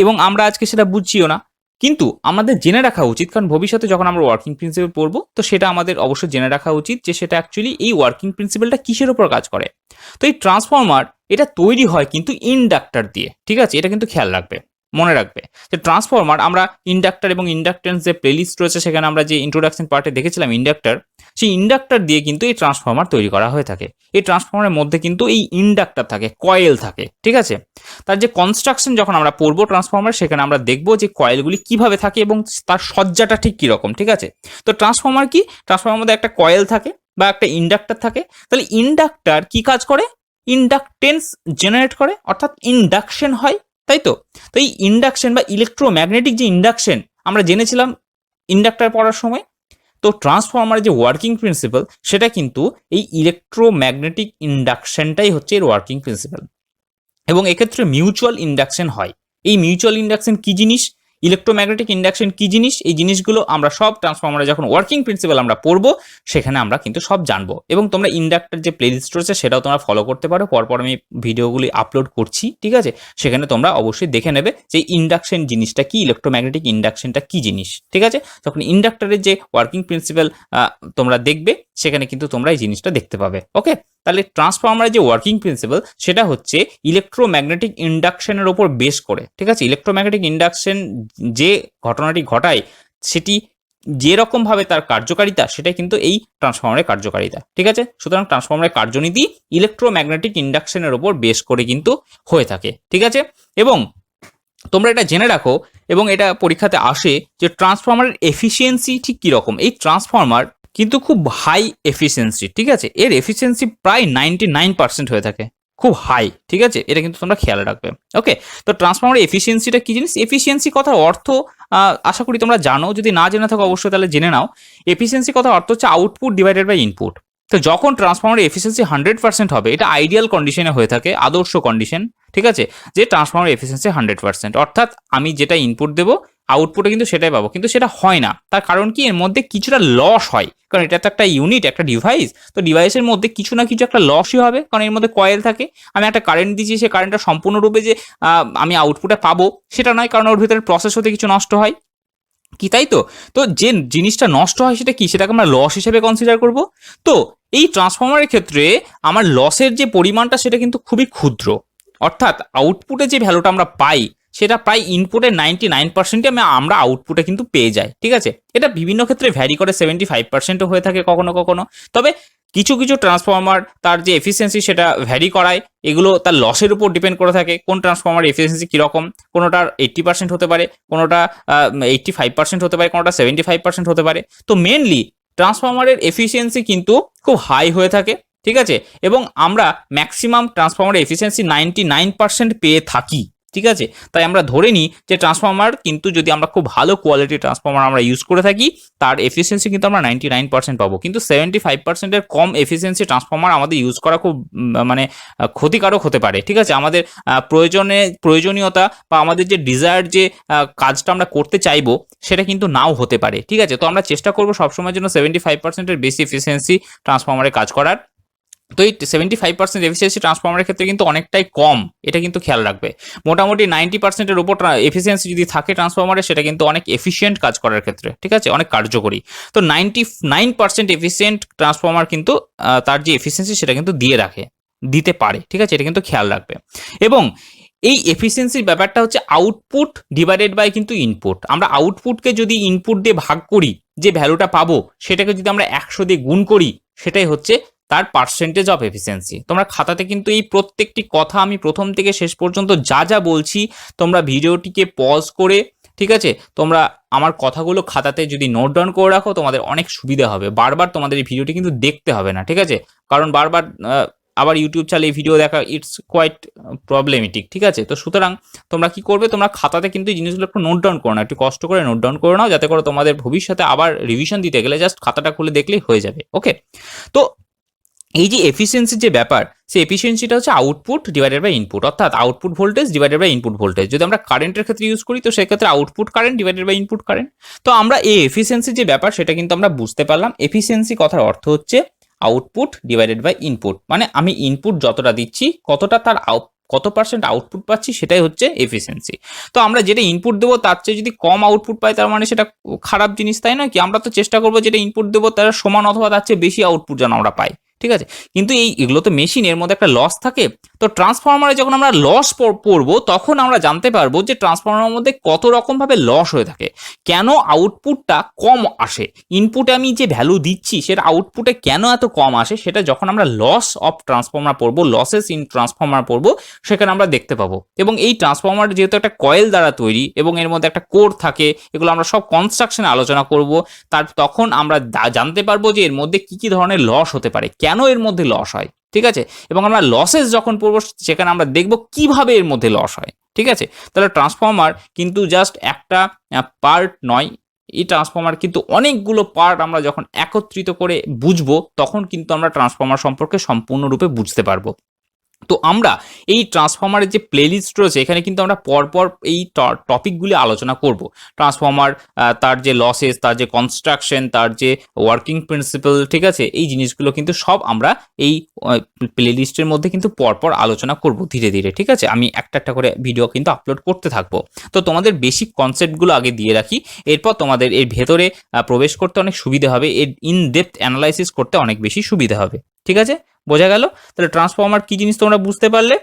এবং আমরা আজকে সেটা বুঝছিও না, কিন্তু আমাদের জেনে রাখা উচিত, কারণ ভবিষ্যতে যখন আমরা ওয়ার্কিং প্রিন্সিপাল পড়বো, তো সেটা আমাদের অবশ্যই জেনে রাখা উচিত যে সেটা অ্যাকচুয়ালি এই ওয়ার্কিং প্রিন্সিপালটা কিসের উপর কাজ করে। তো এই ট্রান্সফর্মার এটা তৈরি হয় কিন্তু ইন্ডাক্টর দিয়ে, ঠিক আছে? এটা কিন্তু খেয়াল রাখবে, মনে রাখবে যে ট্রান্সফর্মার আমরা ইন্ডাক্টর এবং ইন্ডাকটেন্স যে প্লেলিস্ট রয়েছে সেখানে আমরা যে ইন্ট্রোডাকশন পার্টে দেখেছিলাম ইন্ডাক্টর, সেই ইন্ডাক্টর দিয়ে কিন্তু এই ট্রান্সফর্মার তৈরি করা হয়ে থাকে। এই ট্রান্সফর্মারের মধ্যে কিন্তু এই ইন্ডাক্টর থাকে, কয়েল থাকে, ঠিক আছে? তার যে কনস্ট্রাকশন যখন আমরা পড়বো ট্রান্সফর্মার, সেখানে আমরা দেখবো যে কয়েলগুলি কিভাবে থাকে এবং তার সজ্জাটা ঠিক কিরকম, ঠিক আছে? তো ট্রান্সফর্মার কি? ট্রান্সফর্মার মধ্যে একটা কয়েল থাকে বা একটা ইন্ডাক্টর থাকে। তাহলে ইন্ডাক্টর কি কাজ করে? ইন্ডাকটেন্স জেনারেট করে, অর্থাৎ ইন্ডাকশন হয়, তাই তো? তো এই ইন্ডাকশন বা ইলেকট্রোম্যাগনেটিক যে ইন্ডাকশন আমরা জেনেছিলাম ইন্ডাক্টর পড়ার সময়, তো ট্রান্সফর্মারের যে ওয়ার্কিং প্রিন্সিপাল সেটা কিন্তু এই ইলেকট্রোম্যাগনেটিক ইন্ডাকশনটাই হচ্ছে এর ওয়ার্কিং প্রিন্সিপাল, এবং এক্ষেত্রে মিউচুয়াল ইন্ডাকশন হয়। এই মিউচুয়াল ইন্ডাকশন কি জিনিস, ইলেকট্রোম্যাগনেটিক ইন্ডাকশন কি জিনিস, এই জিনিসগুলো আমরা সব ট্রান্সফর্মারে যখন ওয়ার্কিং প্রিন্সিপাল আমরা পড়বো সেখানে আমরা কিন্তু সব জানবো। এবং তোমরা ইন্ডাক্টর যে প্লেলিস্ট রয়েছে সেটাও তোমরা ফলো করতে পারো, পরপর আমি ভিডিওগুলি আপলোড করছি, ঠিক আছে? সেখানে তোমরা অবশ্যই দেখে নেবে যে ইন্ডাকশন জিনিসটা কি, ইলেকট্রোম্যাগনেটিক ইন্ডাকশনটা কি জিনিস, ঠিক আছে? যখন ইন্ডাক্টরের যে ওয়ার্কিং প্রিন্সিপাল তোমরা দেখবে সেখানে কিন্তু তোমরা এই জিনিসটা দেখতে পাবে। ওকে, তাহলে ট্রান্সফর্মারের যে ওয়ার্কিং প্রিন্সিপাল সেটা হচ্ছে ইলেকট্রোম্যাগনেটিক ইন্ডাকশনের ওপর বেস করে, ঠিক আছে? ইলেকট্রোম্যাগনেটিক ইন্ডাকশন যে ঘটনাটি ঘটায় সেটি যেরকমভাবে তার কার্যকারিতা, সেটাই কিন্তু এই ট্রান্সফর্মারের কার্যকারিতা, ঠিক আছে? সুতরাং ট্রান্সফর্মারের কার্যনীতি ইলেকট্রোম্যাগনেটিক ইন্ডাকশনের ওপর বেস করে কিন্তু হয়ে থাকে, ঠিক আছে? এবং তোমরা এটা জেনে রাখো, এবং এটা পরীক্ষাতে আসে যে ট্রান্সফর্মারের এফিসিয়েন্সি ঠিক কীরকম। এই ট্রান্সফর্মার কিন্তু খুব হাই এফিসিয়েন্সি, ঠিক আছে? এর এফিসিয়েন্সি প্রায় 99% হয়ে থাকে, খুব হাই, ঠিক আছে? এটা কিন্তু তোমরা খেয়াল রাখবে। ওকে, তো ট্রান্সফর্মারের এফিসিয়েন্সিটা কি জিনিস? এফিসিয়েন্সি কথার অর্থ আশা করি তোমরা জানো, যদি না জেনে থাকো অবশ্যই তাহলে জেনে নাও। এফিসিয়েন্সি কথার অর্থ হচ্ছে আউটপুট ডিভাইডেড বাই ইনপুট। তো যখন ট্রান্সফর্মারের এফিসিয়েন্সি 100% হবে, এটা আইডিয়াল কন্ডিশনে হয়ে থাকে, আদর্শ কন্ডিশন, ঠিক আছে? যে ট্রান্সফর্মার এফিসিয়েন্সি 100%, অর্থাৎ আমি যেটা ইনপুট দেবো আউটপুটে কিন্তু সেটাই পাবো, কিন্তু সেটা হয় না। তার কারণ কি? এর মধ্যে কিছুটা লস হয়, কারণ এটা তো একটা ইউনিট, একটা ডিভাইস। তো ডিভাইসের মধ্যে কিছু না কিছু একটা লসই হবে, কারণ এর মধ্যে কয়েল থাকে। আমি একটা কারেন্ট দিচ্ছি, সেই কারেন্টটা সম্পূর্ণরূপে যে আমি আউটপুটে পাবো সেটা নয়, কারণ ওর ভিতরে প্রসেস হতে কিছু নষ্ট হয়, কি তাই তো? তো যে জিনিসটা নষ্ট হয় সেটা কি? সেটাকে আমরা লস হিসেবে কনসিডার করব। তো এই ট্রান্সফর্মারের ক্ষেত্রে আমার লসের যে পরিমাণটা সেটা কিন্তু খুবই ক্ষুদ্র, অর্থাৎ আউটপুটে যে ভ্যালুটা আমরা পাই সেটা প্রায় ইনপুটের 99%ই আমরা আউটপুটে কিন্তু পেয়ে যাই, ঠিক আছে? এটা বিভিন্ন ক্ষেত্রে ভ্যারি করে, 75%ও হয়ে থাকে কখনো কখনো। তবে কিছু কিছু ট্রান্সফর্মার তার যে এফিসিয়েন্সি সেটা ভ্যারি করায়, এগুলো তার লসের উপর ডিপেন্ড করে থাকে। কোন ট্রান্সফর্মার এফিসিয়েন্সি কীরকম, কোনোটার 80% হতে পারে, কোনোটা 85% হতে পারে, কোনোটা 75% হতে পারে। তো মেনলি ট্রান্সফর্মারের এফিসিয়েন্সি কিন্তু খুব হাই হয়ে থাকে, ঠিক আছে? এবং আমরা ম্যাক্সিমাম ট্রান্সফর্মারের এফিসিয়েন্সি 99% পেয়ে থাকি, ঠিক আছে? তাই আমরা ধরে নিই যে ট্রান্সফর্মার কিন্তু যদি আমরা খুব ভালো কোয়ালিটি ট্রান্সফর্মার আমরা ইউজ করে থাকি, তার এফিসিয়েন্সি কিন্তু আমরা 99% পাবো। কিন্তু 75%-এর কম এফিসিয়েন্সি ট্রান্সফর্মার আমাদের ইউজ করা খুব মানে ক্ষতিকারক হতে পারে, ঠিক আছে? আমাদের প্রয়োজনীয়তা বা আমাদের যে ডিজায়ার্ড যে কাজটা আমরা করতে চাইবো সেটা কিন্তু নাও হতে পারে, ঠিক আছে? তো আমরা চেষ্টা করবো সবসময়ের জন্য 75%-এর বেশি এফিসিয়েন্সি ট্রান্সফর্মারে কাজ করার। তো এই 75% এফিসিয়েন্সি ট্রান্সফর্মারের ক্ষেত্রে কিন্তু অনেকটাই কম, এটা কিন্তু খেয়াল রাখবে। মোটামুটি 90%-এর উপর এফিসিয়েন্সি যদি থাকে ট্রান্সফর্মারে, সেটা কিন্তু অনেক এফিসিয়েন্ট কাজ করার ক্ষেত্রে, ঠিক আছে? অনেক কার্যকরী। তো 99% এফিসিয়েন্ট ট্রান্সফর্মার কিন্তু তার যে এফিসিয়েন্সি সেটা কিন্তু দিতে পারে, ঠিক আছে? এটা কিন্তু খেয়াল রাখবে। এবং এই এফিসিয়েন্সির ব্যাপারটা হচ্ছে আউটপুট ডিভাইডেড বাই কিন্তু ইনপুট। আমরা আউটপুটকে যদি ইনপুট দিয়ে ভাগ করি, যে ভ্যালুটা পাবো সেটাকে যদি আমরা 100 দিয়ে গুণ করি, সেটাই হচ্ছে তার পার্সেন্টেজ অফ এফিসিয়েন্সি। তোমরা খাতাতে কিন্তু এই প্রত্যেকটি কথা আমি প্রথম থেকে শেষ পর্যন্ত যা যা বলছি, তোমরা ভিডিওটিকে পজ করে, ঠিক আছে, তোমরা আমার কথাগুলো খাতাতে যদি নোট ডাউন করে রাখো, তোমাদের অনেক সুবিধা হবে। বারবার তোমাদের এই ভিডিওটি কিন্তু দেখতে হবে না, ঠিক আছে, কারণ বারবার আবার ইউটিউব চালিয়ে ভিডিও দেখা ইটস কোয়াইট প্রবলেমেটিক, ঠিক আছে। তো সুতরাং তোমরা কি করবে, তোমরা খাতাতে কিন্তু এই জিনিসগুলো একটু নোট ডাউন করো না, একটু কষ্ট করে নোট ডাউন করে নাও, যাতে করে তোমাদের ভবিষ্যতে আবার রিভিশন দিতে গেলে জাস্ট খাতাটা খুলে দেখলেই হয়ে যাবে। ওকে, তো এই যে এফিসিয়েন্সির যে ব্যাপার, সেই এফিসিয়েন্সিটা হচ্ছে আউটপুট ডিভাইডেড বাই ইনপুট, অর্থাৎ output voltage divided by input voltage. যদি আমরা কারেন্টের ক্ষেত্রে ইউজ করি, তো সেক্ষেত্রে output current divided by input current. তো আমরা এই এফিসিয়েন্সির যে ব্যাপার, সেটা কিন্তু আমরা বুঝতে পারলাম। এফিসিয়েন্সি কথার অর্থ হচ্ছে আউটপুট ডিভাইডেড বাই ইনপুট, মানে আমি ইনপুট যতটা দিচ্ছি কতটা তার কত পার্সেন্ট আউটপুট পাচ্ছি, সেটাই হচ্ছে এফিসিয়েন্সি। তো আমরা যেটা ইনপুট দেবো তার চেয়ে যদি কম আউটপুট পাই, তার মানে সেটা খারাপ জিনিস, তাই না কি? আমরা তো চেষ্টা করবো যেটা ইনপুট দেবো তার সমান অথবা তার চেয়ে বেশি আউটপুট যেন আমরা পাই, ঠিক আছে। কিন্তু এগুলো তো মেশিন, এর মধ্যে একটা লস থাকে। তো ট্রান্সফরমারে যখন আমরা লস পড়বো, তখন আমরা জানতে পারবো যে ট্রান্সফরমারের মধ্যে কত রকমভাবে লস হয়ে থাকে, কেন আউটপুটটা কম আসে, ইনপুটে আমি যে ভ্যালু দিচ্ছি সেটা আউটপুটে কেন এত কম আসে, সেটা যখন আমরা লস অফ ট্রান্সফরমার পড়বো, লসেস ইন ট্রান্সফরমার পড়বো, সেখানে আমরা দেখতে পাবো। এবং এই ট্রান্সফরমার যেহেতু একটা কয়েল দ্বারা তৈরি এবং এর মধ্যে একটা কোর থাকে, এগুলো আমরা সব কনস্ট্রাকশনে আলোচনা করব। তখন আমরা জানতে পারবো যে এর মধ্যে কি কি ধরনের লস হতে পারে, কেন এর মধ্যে লস হয়, ঠিক আছে। এবং আমরা লসেস যখন পড়বো, সেখানে আমরা দেখব কিভাবে এর মধ্যে লস হয়, ঠিক আছে। তাহলে ট্রান্সফরমার কিন্তু জাস্ট একটা পার্ট নয়, এই ট্রান্সফরমার কিন্তু অনেকগুলো পার্ট। আমরা যখন একত্রিত করে বুঝবো, তখন কিন্তু আমরা ট্রান্সফরমার সম্পর্কে সম্পূর্ণরূপে বুঝতে পারবো। তো আমরা এই ট্রান্সফরমারের যে প্লেলিস্ট রয়েছে, এখানে কিন্তু আমরা পরপর এই টপিকগুলি আলোচনা করব। ট্রান্সফরমার, তার যে লসেস, তার যে কনস্ট্রাকশন, তার যে ওয়ার্কিং প্রিন্সিপাল, ঠিক আছে, এই জিনিসগুলো কিন্তু সব আমরা এই প্লেলিস্টের মধ্যে কিন্তু পরপর আলোচনা করব ধীরে ধীরে, ঠিক আছে। আমি একটা একটা করে ভিডিও কিন্তু আপলোড করতে থাকবো। তো তোমাদের বেসিক কনসেপ্টগুলো আগে দিয়ে রাখি, এরপর তোমাদের এর ভেতরে প্রবেশ করতে অনেক সুবিধা হবে, এর ইন ডেপথ অ্যানালাইসিস করতে অনেক বেশি সুবিধা হবে, ঠিক আছে। বোঝা গেল? তাহলে ট্রান্সফরমার কি জিনিস তোমরা বুঝতে পারলে।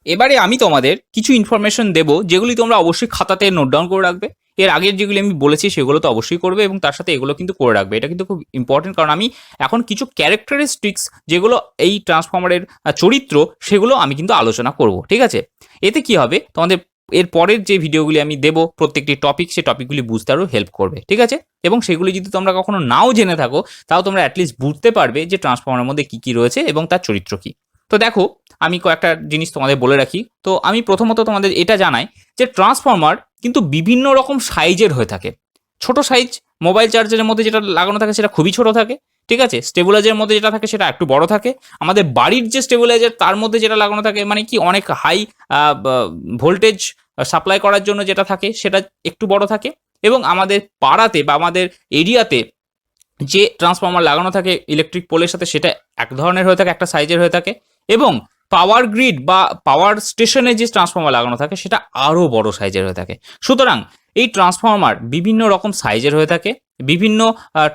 এবারে আমি তোমাদের কিছু ইনফরমেশন দেব, যেগুলি তোমরা অবশ্যই খাতাতে নোট ডাউন করে রাখবে। এর আগের যেগুলি আমি বলেছি সেগুলো তো অবশ্যই করবে, এবং তার সাথে এগুলো কিন্তু করে রাখবে। এটা কিন্তু খুব ইম্পর্টেন্ট, কারণ আমি এখন কিছু ক্যারেক্টারিস্টিক্স, যেগুলো এই ট্রান্সফরমারের চরিত্র, সেগুলো আমি কিন্তু আলোচনা করব, ঠিক আছে। এতে কি হবে, তোমাদের এর পরের যে ভিডিওগুলি আমি দেব প্রত্যেকটি টপিক, সেই টপিকগুলি বুঝতে আরও হেল্প করবে, ঠিক আছে। এবং সেগুলি যদি তোমরা কখনো নাও জেনে থাকো, তাও তোমরা অ্যাটলিস্ট বুঝতে পারবে যে ট্রান্সফরমারের মধ্যে কী কী রয়েছে এবং তার চরিত্র কী। তো দেখো, আমি কয়েকটা জিনিস তোমাদের বলে রাখি। তো আমি প্রথমত তোমাদের এটা জানাই যে ট্রান্সফরমার কিন্তু বিভিন্ন রকম সাইজের হয়ে থাকে। ছোট সাইজ মোবাইল চার্জারের মধ্যে যেটা লাগানো থাকে সেটা খুবই ছোট থাকে, ঠিক আছে। স্টেবিলাইজারের মধ্যে যেটা থাকে সেটা একটু বড় থাকে। আমাদের বাড়ির যে স্টেবিলাইজার, তার মধ্যে যেটা লাগানো থাকে, মানে কি অনেক হাই ভোল্টেজ সাপ্লাই করার জন্য যেটা থাকে, সেটা একটু বড় থাকে। এবং আমাদের পাড়াতে বা আমাদের এরিয়াতে যে ট্রান্সফরমার লাগানো থাকে ইলেকট্রিক পোলের সাথে, সেটা এক ধরনের হয়ে থাকে, একটা সাইজের হয়ে থাকে। এবং পাওয়ার গ্রিড বা পাওয়ার স্টেশনে যে ট্রান্সফরমার লাগানো থাকে, সেটা আরও বড় সাইজের হয়ে থাকে। সুতরাং এই ট্রান্সফরমার বিভিন্ন রকম সাইজের হয়ে থাকে, বিভিন্ন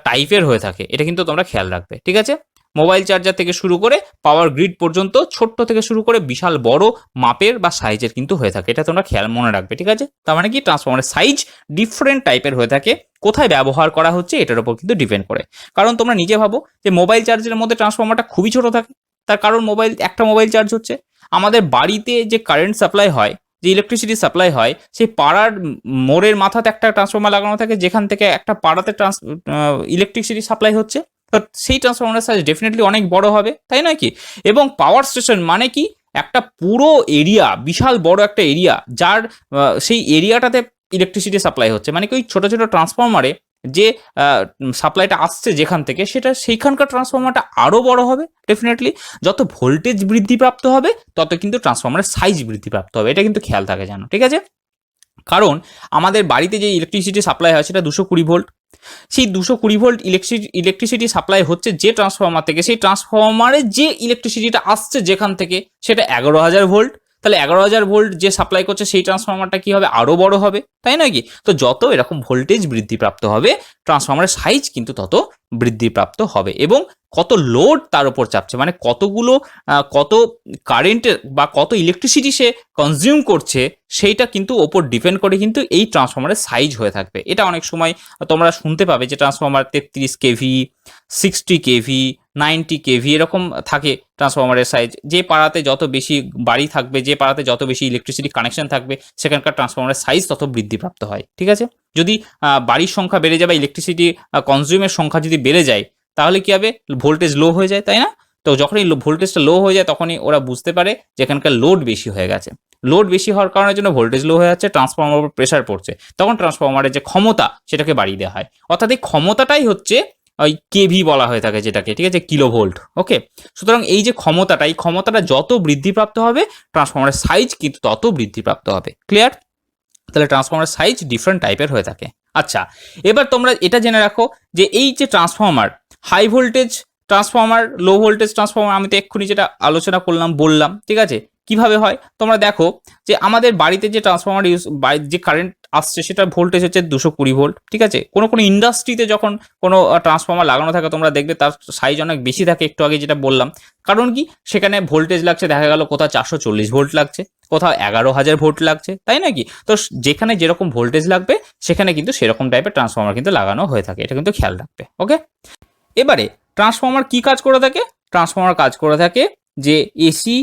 টাইপের হয়ে থাকে, এটা কিন্তু তোমরা খেয়াল রাখবে, ঠিক আছে। মোবাইল চার্জার থেকে শুরু করে পাওয়ার গ্রিড পর্যন্ত, ছোট্ট থেকে শুরু করে বিশাল বড় মাপের বা সাইজের কিন্তু হয়ে থাকে, এটা তোমরা খেয়াল মনে রাখবে, ঠিক আছে। তার মানে কি, ট্রান্সফরমারের সাইজ ডিফারেন্ট টাইপের হয়ে থাকে, কোথায় ব্যবহার করা হচ্ছে এটার উপর কিন্তু ডিপেন্ড করে। কারণ তোমরা নিজে ভাবো যে মোবাইল চার্জারের মধ্যে ট্রান্সফরমারটা খুবই ছোট থাকে, তার কারণ একটা মোবাইল চার্জ হচ্ছে। আমাদের বাড়িতে যে কারেন্ট সাপ্লাই হয়, যে ইলেকট্রিসিটি সাপ্লাই হয়, সেই পাড়ার মোড়ের মাথাতে একটা ট্রান্সফরমার লাগানো থাকে, যেখান থেকে একটা পাড়াতে ইলেকট্রিসিটি সাপ্লাই হচ্ছে। তো সেই ট্রান্সফরমারের সাইজ ডেফিনেটলি অনেক বড় হবে, তাই নয় কি? এবং পাওয়ার স্টেশন মানে কি, একটা পুরো এরিয়া, বিশাল বড় একটা এরিয়া, যার সেই এরিয়াটাতে ইলেকট্রিসিটি সাপ্লাই হচ্ছে। মানে কি, ওই ছোটো ছোটো ট্রান্সফরমারে যে সাপ্লাইটা আসছে যেখান থেকে, সেটা সেইখানকার ট্রান্সফরমারটা আরও বড় হবে ডেফিনেটলি। যত ভোল্টেজ বৃদ্ধিপ্রাপ্ত হবে, তত কিন্তু ট্রান্সফরমারের সাইজ বৃদ্ধিপ্রাপ্ত হবে, এটা কিন্তু খেয়াল থাকে জানো, ঠিক আছে। কারণ আমাদের বাড়িতে যে ইলেকট্রিসিটি সাপ্লাই হয়, সেটা 220 ভোল্ট। সেই 220 ভোল্ট ইলেকট্রিসিটি সাপ্লাই হচ্ছে যে ট্রান্সফরমার থেকে, সেই ট্রান্সফরমারে যে ইলেকট্রিসিটিটা আসছে যেখান থেকে, সেটা 11,000 ভোল্ট। তাহলে 11,000 ভোল্ট যে সাপ্লাই করছে, সেই ট্রান্সফরমারটা কি হবে, আরও বড় হবে, তাই নয় কি? তো যত এরকম ভোল্টেজ বৃদ্ধিপ্রাপ্ত হবে, ট্রান্সফরমারের সাইজ কিন্তু তত বৃদ্ধিপ্রাপ্ত হবে। এবং কত লোড তার উপর চাপছে, মানে কত কারেন্টের বা কত ইলেকট্রিসিটি সে কনজিউম করছে, সেইটা কিন্তু ওপর ডিপেন্ড করে কিন্তু এই ট্রান্সফরমারের সাইজ হয়ে থাকবে। এটা অনেক সময় তোমরা শুনতে পাবে যে ট্রান্সফরমার 33 কেভি, 60 কেভি, 90 কেভি এরকম থাকে ট্রান্সফরমারের সাইজ। যে পাড়াতে যত বেশি বাড়ি থাকবে, যে পাড়াতে যত বেশি ইলেকট্রিসিটি কানেকশন থাকবে, সেখানকার ট্রান্সফরমারের সাইজ তত বৃদ্ধিপ্রাপ্ত হয়। ঠিক আছে, যদি বাড়ির সংখ্যা বেড়ে যায় বা ইলেকট্রিসিটি কনজিউমের সংখ্যা যদি বেড়ে যায়, তাহলে কি হবে, ভোল্টেজ লো হয়ে যায়, তাই না? তো যখনই ভোল্টেজটা লো হয়ে যায় তখনই ওরা বুঝতে পারে যে এখানকার লোড বেশি হয়ে গেছে। লোড বেশি হওয়ার কারণের জন্য ভোল্টেজ লো হয়ে যাচ্ছে, ট্রান্সফরমার উপর প্রেশার পড়ছে, তখন ট্রান্সফরমারের যে ক্ষমতা সেটাকে বাড়িয়ে দেওয়া হয়। অর্থাৎ এই ক্ষমতাটাই হচ্ছে ওই কেভি বলা হয়ে থাকে যেটাকে, ঠিক আছে, কিলো ভোল্ট। ওকে, সুতরাং এই যে ক্ষমতাটা, এই ক্ষমতাটা যত বৃদ্ধিপ্রাপ্ত হবে ট্রান্সফরমারের সাইজ কিন্তু তত বৃদ্ধিপ্রাপ্ত হবে। ক্লিয়ার? তাহলে ট্রান্সফরমার সাইজ ডিফারেন্ট টাইপের হয়ে থাকে। আচ্ছা, এবার তোমরা এটা জেনে রাখো যে এই যে transformer, high voltage transformer, low voltage transformer, আমি তো এক্ষুনি যেটা আলোচনা করলাম বললাম, ঠিক আছে, কিভাবে হয় তোমরা দেখো যে আমাদের বাড়িতে যে ট্রান্সফরমার যে কারেন্ট আসছে সেটা ভোল্টেজ হচ্ছে 220 ভোল্ট। ঠিক আছে, কোনো ইন্ডাস্ট্রিতে যখন কোনো ট্রান্সফরমার লাগানো থাকে তোমরা দেখবে তার সাইজ অনেক বেশি থাকে, একটু আগে যেটা বললাম। কারণ কি, সেখানে ভোল্টেজ লাগছে, দেখা গেল কোথাও 440 ভোল্ট লাগছে, কোথাও 11,000 ভোল্ট লাগছে, তাই নাকি? তো যেখানে যেরকম ভোল্টেজ লাগবে সেখানে কিন্তু সেরকম টাইপের ট্রান্সফরমার কিন্তু লাগানো হয়ে থাকে, এটা কিন্তু খেয়াল রাখবে। ওকে, এবারে ট্রান্সফরমার কি কাজ করে থাকে? ট্রান্সফরমার কাজ করে থাকে যে এসি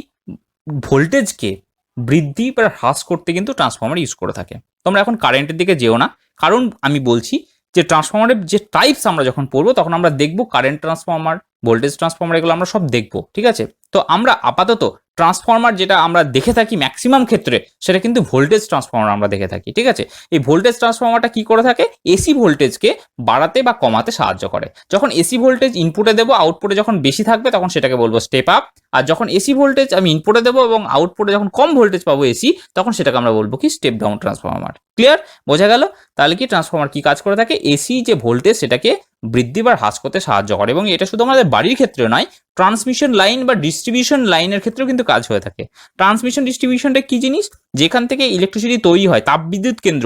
ভোল্টেজকে বৃদ্ধি বা হ্রাস করতে কিন্তু ট্রান্সফরমার ইউজ করে থাকে। তোমরা এখন কারেন্টের দিকে যেও না, কারণ আমি বলছি যে ট্রান্সফরমারের যে টাইপস আমরা যখন পড়বো তখন আমরা দেখব কারেন্ট ট্রান্সফরমার, ভোল্টেজ ট্রান্সফরমার, এগুলো আমরা সব দেখবো। ঠিক আছে, তো আমরা আপাতত ট্রান্সফরমার যেটা আমরা দেখে থাকি ম্যাক্সিমাম ক্ষেত্রে, সেটা কিন্তু ভোল্টেজ ট্রান্সফরমার আমরা দেখে থাকি। ঠিক আছে, এই ভোল্টেজ ট্রান্সফরমারটা কি করে থাকে, এসি ভোল্টেজকে বাড়াতে বা কমাতে সাহায্য করে। যখন এসি ভোল্টেজ ইনপুটে দেবো, আউটপুটে যখন বেশি থাকবে তখন সেটাকে বলবো স্টেপ আপ, আর যখন এসি ভোল্টেজ আমি ইনপুটে দেবো এবং আউটপুটে যখন কম ভোল্টেজ পাবো এসি, তখন সেটাকে আমরা বলবো কি স্টেপ ডাউন ট্রান্সফরমার। ক্লিয়ার? বোঝা গেল? তাহলে কি ট্রান্সফরমার কি কাজ করে থাকে, এসি যে ভোল্টেজ সেটাকে বৃদ্ধি বা হ্রাস করতে সাহায্য করে। এবং এটা শুধু আমাদের বাড়ির ক্ষেত্রে নয়, ট্রান্সমিশন লাইন বা ডিস্ট্রিবিউশন লাইনের ক্ষেত্রেও কিন্তু কাজ হয়ে থাকে। ট্রান্সমিশন ডিস্ট্রিবিউশনটা কি জিনিস, যেখান থেকে ইলেকট্রিসিটি তৈরি হয়, তাপবিদ্যুৎ কেন্দ্র,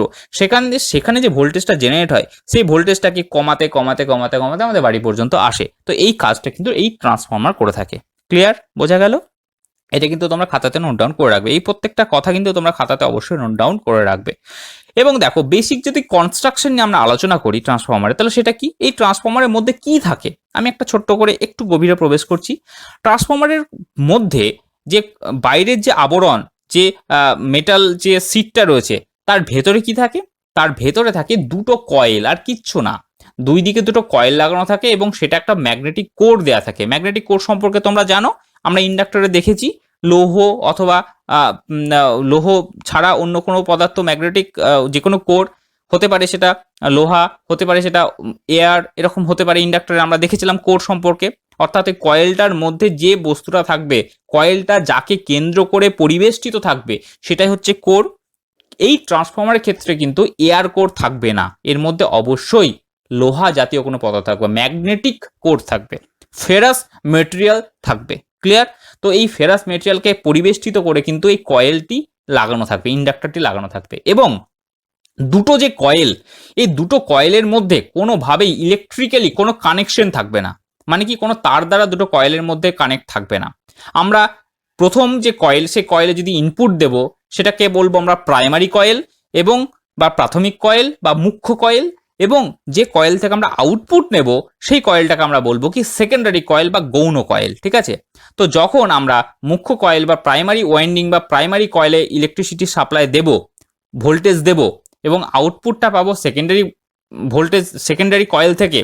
সেখানে যে ভোল্টেজটা জেনারেট হয় সেই ভোল্টেজটাকে কমাতে কমাতে কমাতে কমাতে আমাদের বাড়ি পর্যন্ত আসে। তো এই কাজটা কিন্তু এই ট্রান্সফরমার করে থাকে। ক্লিয়ার? বোঝা গেল? এটা কিন্তু তোমরা খাতাতে নোট ডাউন করে রাখবে, এই প্রত্যেকটা কথা কিন্তু তোমরা খাতাতে অবশ্যই নোট ডাউন করে রাখবে। এবং দেখো, বেসিক যদি কনস্ট্রাকশন নিয়ে আমরা আলোচনা করি ট্রান্সফরমারে, তাহলে সেটা কি, এই ট্রান্সফরমারের মধ্যে কি থাকে, আমি একটা ছোট্ট করে একটু গভীরে প্রবেশ করছি। ট্রান্সফরমারের মধ্যে যে বাইরের যে আবরণ, যে মেটাল যে সিটটা রয়েছে, তার ভেতরে কি থাকে, তার ভেতরে থাকে দুটো কয়েল, আর কিচ্ছু না। দুই দিকে দুটো কয়েল লাগানো থাকে এবং সেটা একটা ম্যাগনেটিক কোর দেয়া থাকে। ম্যাগনেটিক কোর সম্পর্কে তোমরা জানো, আমরা ইন্ডাক্টরে দেখেছি, লৌহ অথবা লৌহ ছাড়া অন্য কোনো পদার্থ, ম্যাগনেটিক যে কোনো কোর হতে পারে, সেটা লোহা হতে পারে, সেটা এয়ার, এরকম হতে পারে। ইন্ডাক্টরে আমরা দেখেছিলাম কোর সম্পর্কে। অর্থাৎ কয়েলটার মধ্যে যে বস্তুটা থাকবে, কয়েলটা যাকে কেন্দ্র করে পরিবেষ্টিত থাকবে, সেটাই হচ্ছে কোর। এই ট্রান্সফরমারের ক্ষেত্রে কিন্তু এয়ার কোর থাকবে না, এর মধ্যে অবশ্যই লোহা জাতীয় কোনো পদার্থ থাকবে, ম্যাগনেটিক কোর থাকবে, ফেরাস মেটেরিয়াল থাকবে। ক্লিয়ার? তো এই ফেরাস মেটেরিয়ালকে পরিবেষ্টিত করে কিন্তু এই কয়েলটি লাগানো থাকবে, ইন্ডাক্টরটি লাগানো থাকবে। এবং দুটো যে কয়েল, এই দুটো কয়েলের মধ্যে কোনোভাবেই ইলেকট্রিক্যালি কোনো কানেকশন থাকবে না। মানে কি, কোনো তার দ্বারা দুটো কয়েলের মধ্যে কানেক্ট থাকবে না। আমরা প্রথম যে কয়েল, সেই কয়েলে যদি ইনপুট দেব, সেটাকে বলবো আমরা প্রাইমারি কয়েল, এবং বা প্রাথমিক কয়েল বা মুখ্য কয়েল। এবং যে কয়েল থেকে আমরা আউটপুট নেব সেই কয়েলটাকে আমরা বলবো কি সেকেন্ডারি কয়েল বা গৌণ কয়েল। ঠিক আছে, তো যখন আমরা মুখ্য কয়েল বা প্রাইমারি ওয়াইন্ডিং বা প্রাইমারি কয়েলে ইলেকট্রিসিটি সাপ্লাই দেব, ভোল্টেজ দেব, এবং আউটপুটটা পাবো সেকেন্ডারি ভোল্টেজ, সেকেন্ডারি কয়েল থেকে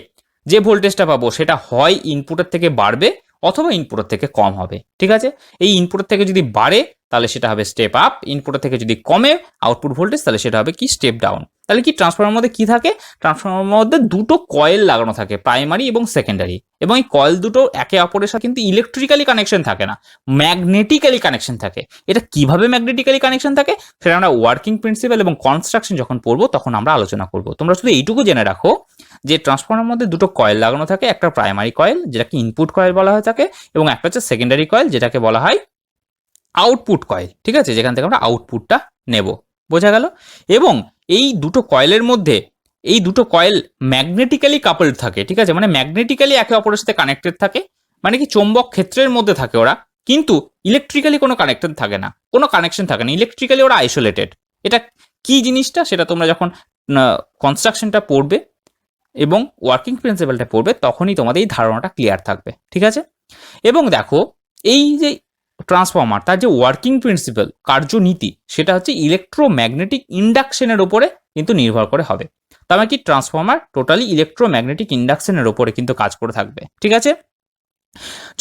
যে ভোল্টেজটা পাবো সেটা হয় ইনপুটের থেকে বাড়বে অথবা ইনপুটের থেকে কম হবে। ঠিক আছে, এই ইনপুটের থেকে যদি বাড়ে তাহলে সেটা হবে স্টেপ আপ, ইনপুটের থেকে যদি কমে আউটপুট ভোল্টেজ তাহলে সেটা হবে কি স্টেপ ডাউন। তাহলে কি ট্রান্সফরমারের মধ্যে কি থাকে, ট্রান্সফরমারের মধ্যে দুটো কয়েল লাগানো থাকে, প্রাইমারি এবং সেকেন্ডারি। এবং এই কয়েল দুটো একে অপরের সাথে কিন্তু ইলেকট্রিক্যালি কানেকশন থাকে না, ম্যাগনেটিক্যালি কানেকশন থাকে। এটা কিভাবে ম্যাগনেটিক্যালি কানেকশন থাকে সেটা আমরা ওয়ার্কিং প্রিন্সিপাল এবং কনস্ট্রাকশন যখন পড়বো তখন আমরা আলোচনা করব। তোমরা শুধু এইটুকু জেনে রাখো যে ট্রান্সফরমারের মধ্যে দুটো কয়েল লাগানো থাকে, একটা প্রাইমারি কয়েল যেটাকে ইনপুট কয়েল বলা হয়ে থাকে, এবং একটা হচ্ছে সেকেন্ডারি কয়েল যেটাকে বলা হয় আউটপুট কয়েল। ঠিক আছে, যেখান থেকে আমরা আউটপুটটা নেব। বোঝা গেল? এবং এই দুটো কয়েলের মধ্যে এই দুটো কয়েল ম্যাগনেটিক্যালি কাপলড থাকে, ঠিক আছে, মানে ম্যাগনেটিক্যালি একে অপরের সাথে কানেক্টেড থাকে, মানে কি চৌম্বক ক্ষেত্রের মধ্যে থাকে ওরা, কিন্তু ইলেকট্রিক্যালি কোনো কানেক্টেড থাকে না, কোনো কানেকশন থাকে না, ইলেকট্রিক্যালি ওরা আইসোলেটেড। এটা কি জিনিসটা সেটা তোমরা যখন কনস্ট্রাকশনটা পড়বে এবং ওয়ার্কিং প্রিন্সিপালটা পড়বে তখনই তোমাদের এই ধারণাটা ক্লিয়ার থাকবে, ঠিক আছে। এবং দেখো এই যে ট্রান্সফর্মার তার যে ওয়ার্কিং প্রিন্সিপাল কার্যনীতি সেটা হচ্ছে ইলেকট্রোম্যাগনেটিক ইন্ডাকশনের উপরে কিন্তু নির্ভর করে হবে। তার মানে কি ট্রান্সফর্মার টোটালি ইলেকট্রোম্যাগনেটিক ইন্ডাকশনের উপরে কিন্তু কাজ করে থাকবে, ঠিক আছে।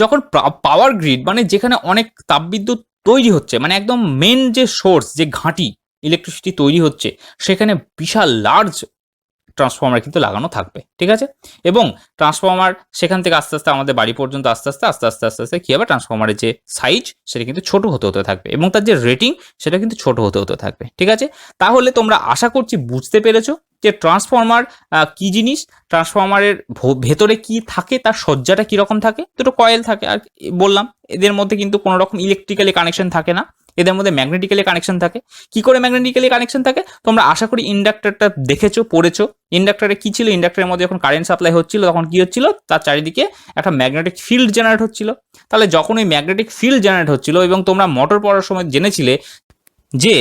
যখন পাওয়ার গ্রিড মানে যেখানে অনেক তাপবিদ্যুৎ তৈরি হচ্ছে, মানে একদম মেন যে সোর্স যে ঘাঁটি ইলেকট্রিসিটি তৈরি হচ্ছে, সেখানে বিশাল লার্জ ট্রান্সফর্মার কিন্তু লাগানো থাকবে, ঠিক আছে। এবং ট্রান্সফর্মার সেখান থেকে আস্তে আস্তে আমাদের বাড়ি পর্যন্ত আস্তে আস্তে কি হবে, ট্রান্সফর্মারের যে সাইজ সেটা কিন্তু ছোট হতে হতে থাকবে এবং তার যে রেটিং সেটা কিন্তু ছোট হতে হতে থাকবে, ঠিক আছে। তাহলে তোমরা আশা করছি বুঝতে পেরেছো যে ট্রান্সফর্মার কি জিনিস, ট্রান্সফর্মারের ভেতরে কি থাকে, তার সজ্জাটা কিরকম থাকে। দুটো কয়েল থাকে আর বললাম এদের মধ্যে কিন্তু কোনো রকম ইলেকট্রিক্যালি কানেকশন থাকে না, এদের মধ্যে ম্যাগনেটিক্যালি কানেকশন থাকে। কি করে ম্যাগনেটিক্যালি কানেকশন থাকে তোমরা আশা করি ইন্ডাক্টরটা দেখেছো, পড়েছো। ইন্ডাক্টরে কি ছিল, ইন্ডাক্টরের মধ্যে যখন কারেন্ট সাপ্লাই হচ্ছিল তখন কি হচ্ছিল, তার চারিদিকে একটা ম্যাগনেটিক ফিল্ড জেনারেট হচ্ছিল। তাহলে যখন ওই ম্যাগনেটিক ফিল্ড জেনারেট হচ্ছিল এবং তোমরা মোটর পড়ার সময় জেনেছিলে যে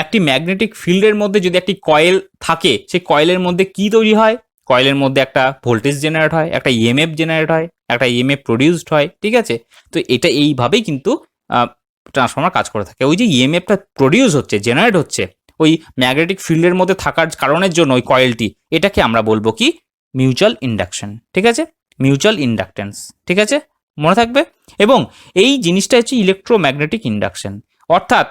একটি ম্যাগনেটিক ফিল্ডের মধ্যে যদি একটি কয়েল থাকে, সেই কয়েলের মধ্যে কি তৈরি হয়, কয়েলের মধ্যে একটা ভোল্টেজ জেনারেট হয়, একটা ইএমএফ জেনারেট হয়, একটা ইএমএফ প্রডিউসড হয়, ঠিক আছে। তো এটা এইভাবেই কিন্তু ট্রান্সফর্মার কাজ করে থাকে। ওই যে ইএমএফটা প্রডিউস হচ্ছে, জেনারেট হচ্ছে ওই ম্যাগনেটিক ফিল্ডের মধ্যে থাকার কারণের জন্য ওই কয়েলটি, এটাকে আমরা বলবো কি মিউচুয়াল ইন্ডাকশন, ঠিক আছে, মিউচুয়াল ইন্ডাকটেন্স, ঠিক আছে, মনে থাকবে। এবং এই জিনিসটা হচ্ছে ইলেকট্রোম্যাগনেটিক ইন্ডাকশন, অর্থাৎ